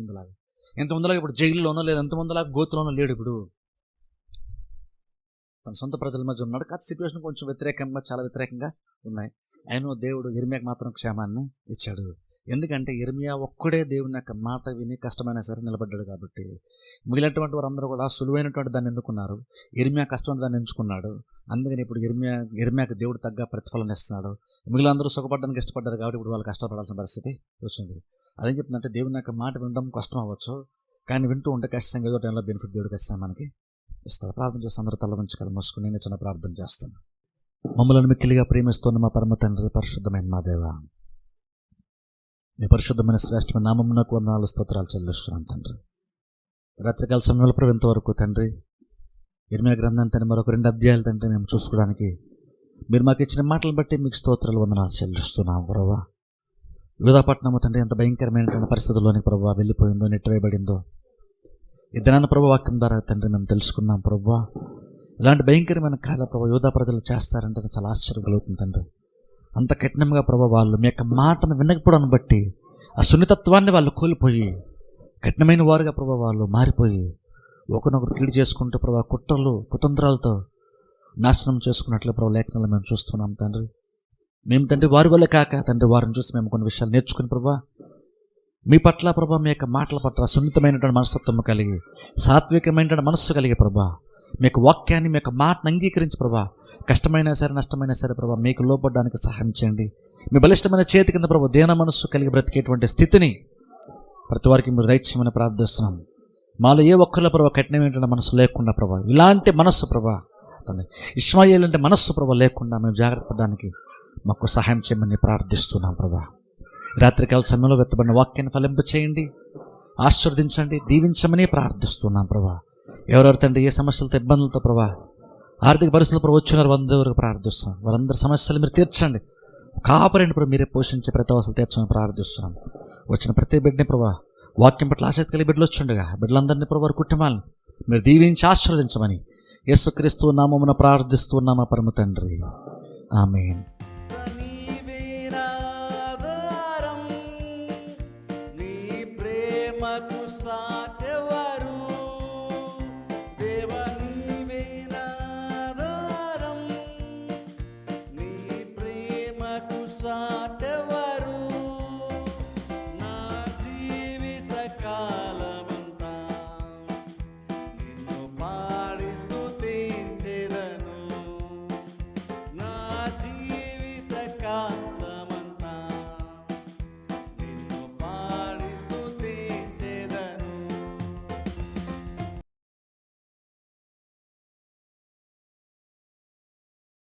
ముందులాగా ఇప్పుడు జైల్లోనో లేదా ఇంత ముందులాగా గోతులోనో లేడు. ఇప్పుడు తన సొంత ప్రజల మధ్య ఉన్నాడు. కాదు, సిచ్యువేషన్ కొంచెం చాలా వ్యతిరేకంగా ఉన్నాయి. ఆయన దేవుడు ఇర్మియాకి మాత్రం క్షేమాన్ని ఇచ్చాడు. ఎందుకంటే ఇర్మియా ఒక్కడే దేవుని యొక్క మాట విని కష్టమైనా సరే నిలబడ్డాడు కాబట్టి. మిగిలినటువంటి వారందరూ కూడా సులువైనటువంటి దాన్ని ఎన్నుకున్నారు. ఇర్మియా కష్టమైన దాన్ని ఎంచుకున్నాడు. అందుకని ఇప్పుడు ఇర్మియాకి దేవుడు తగ్గ ప్రతిఫలం ఇస్తున్నాడు. మిగిలిన అందరూ సుఖపడడానికి ఇష్టపడ్డారు కాబట్టి ఇప్పుడు వాళ్ళు కష్టపడాల్సిన పరిస్థితి వచ్చింది. అదేం చెప్తుందంటే, దేవుని యొక్క మాట వినడం కష్టం అవ్వచ్చు, కానీ వింటూ ఉంటే ఖచ్చితంగా ఏదో టైంలో బెనిఫిట్ దేవుడు ఖచ్చితంగా మనకి ఇస్తారు. ప్రార్థన చేసి అందరూ తల వంచి కళ్ళు మూసుకుని నేను చిన్న ప్రార్థన చేస్తాను. మమ్మల్ని మిక్కిలిగా ప్రేమిస్తున్న మా పరమ తండ్రి, పరిశుద్ధమైన మా దేవ, మీ పరిశుద్ధమైన శ్రేష్టమైన నామమునకు వందనాలు, స్తోత్రాలు చెల్లిస్తున్నాను తండ్రి. రాత్రికాల సమయంలో ప్రభు ఇంతవరకు తండ్రి ఇర్మియా గ్రంథాన్ని తండ్రి మరొక 2 అధ్యాయాలు తండ్రి మేము చూసుకోవడానికి మీరు మాకు ఇచ్చిన మాటలను బట్టి మీకు స్తోత్రాలు, వందనాలు చెల్లిస్తున్నాము ప్రభు. యూదా పట్టణము తండ్రి ఎంత భయంకరమైనటువంటి పరిస్థితుల్లోని ప్రభు వెళ్ళిపోయిందో, నెట్టివేయబడిందో ఈ దినాన్న ప్రభు వాక్యం ద్వారా తండ్రి మేము తెలుసుకున్నాం ప్రభు. ఇలాంటి భయంకరమైన కార్యాలు ప్రభు యూదా ప్రజలు చేస్తారంటే చాలా ఆశ్చర్యం కలుగుతుంది తండ్రి. అంత కఠినంగా ప్రభు వాళ్ళు మీ యొక్క మాటను వినకపోవడం బట్టి ఆ సున్నితత్వాన్ని వాళ్ళు కోల్పోయి కఠినమైన వారుగా ప్రభు వాళ్ళు మారిపోయి ఒకరినొకరు కీడు చేసుకుంటూ ప్రభు కుట్రలు కుతంత్రాలతో నాశనం చేసుకున్నట్లు ప్రభు లేఖనాలు మేము చూస్తున్నాం తండ్రి. మేము తండ్రి వారి వల్ల కాక తండ్రి వారిని చూసి మేము కొన్ని విషయాలు నేర్చుకుని ప్రభు మీ పట్ల ప్రభా, మీ యొక్క మాటల పట్ల సున్నితమైనటువంటి మనస్తత్వం కలిగి, సాత్వికమైనటువంటి మనస్సు కలిగి ప్రభా, మీ యొక్క వాక్యాన్ని, మీ యొక్క మాటను అంగీకరించి ప్రభా, కష్టమైనా సరే నష్టమైనా సరే ప్రభా మీకు లోపడడానికి సహాయం చేయండి. మీ బలిష్టమైన చేతి కింద ప్రభా దేన మనస్సు కలిగి బ్రతికేటువంటి స్థితిని ప్రతి వారికి మీరు దయచేయమని ప్రార్థిస్తున్నాం. మాలో ఏ ఒక్కరిలో ప్రభా కఠినమైనటువంటి మనస్సు లేకుండా ప్రభా, ఇలాంటి మనస్సు ప్రభా, ఇష్మాయేలు అంటే మనస్సు ప్రభా లేకుండా మేము జాగ్రత్త పడడానికి మాకు సహాయం చేయమని ప్రార్థిస్తున్నాం ప్రభా. రాత్రికాల సమయంలో వెత్తబడిన వాక్యాన్ని ఫలింప చేయండి, ఆశీర్వదించండి, దీవించమని ప్రార్థిస్తున్నాం ప్రభా. ఎవరెవరు తండ్రి ఏ సమస్యలతో ఇబ్బందులతో ప్రభా ఆర్థిక పరిస్థితులు ప్రభు వచ్చినారు అందరూ ప్రార్థిస్తున్నాం. వారందరి సమస్యలు మీరు తీర్చండి, కాపరండి ప్రభు, మీరే పోషించే ప్రతి అవసరం తీర్చమని ప్రార్థిస్తున్నాం. వచ్చిన ప్రతి బిడ్డని ప్రభా వాక్యం పట్ల ఆసక్తి కలిగి బిడ్డలు వచ్చుండగా బిడ్డలందరినీ ప్రభు వారి కుటుంబాలను మీరు దీవించి ఆశీర్వదించమని యేసుక్రీస్తు నామమున ప్రార్థిస్తున్నామా పరమ తండ్రి, ఆమేన్. సాటెవ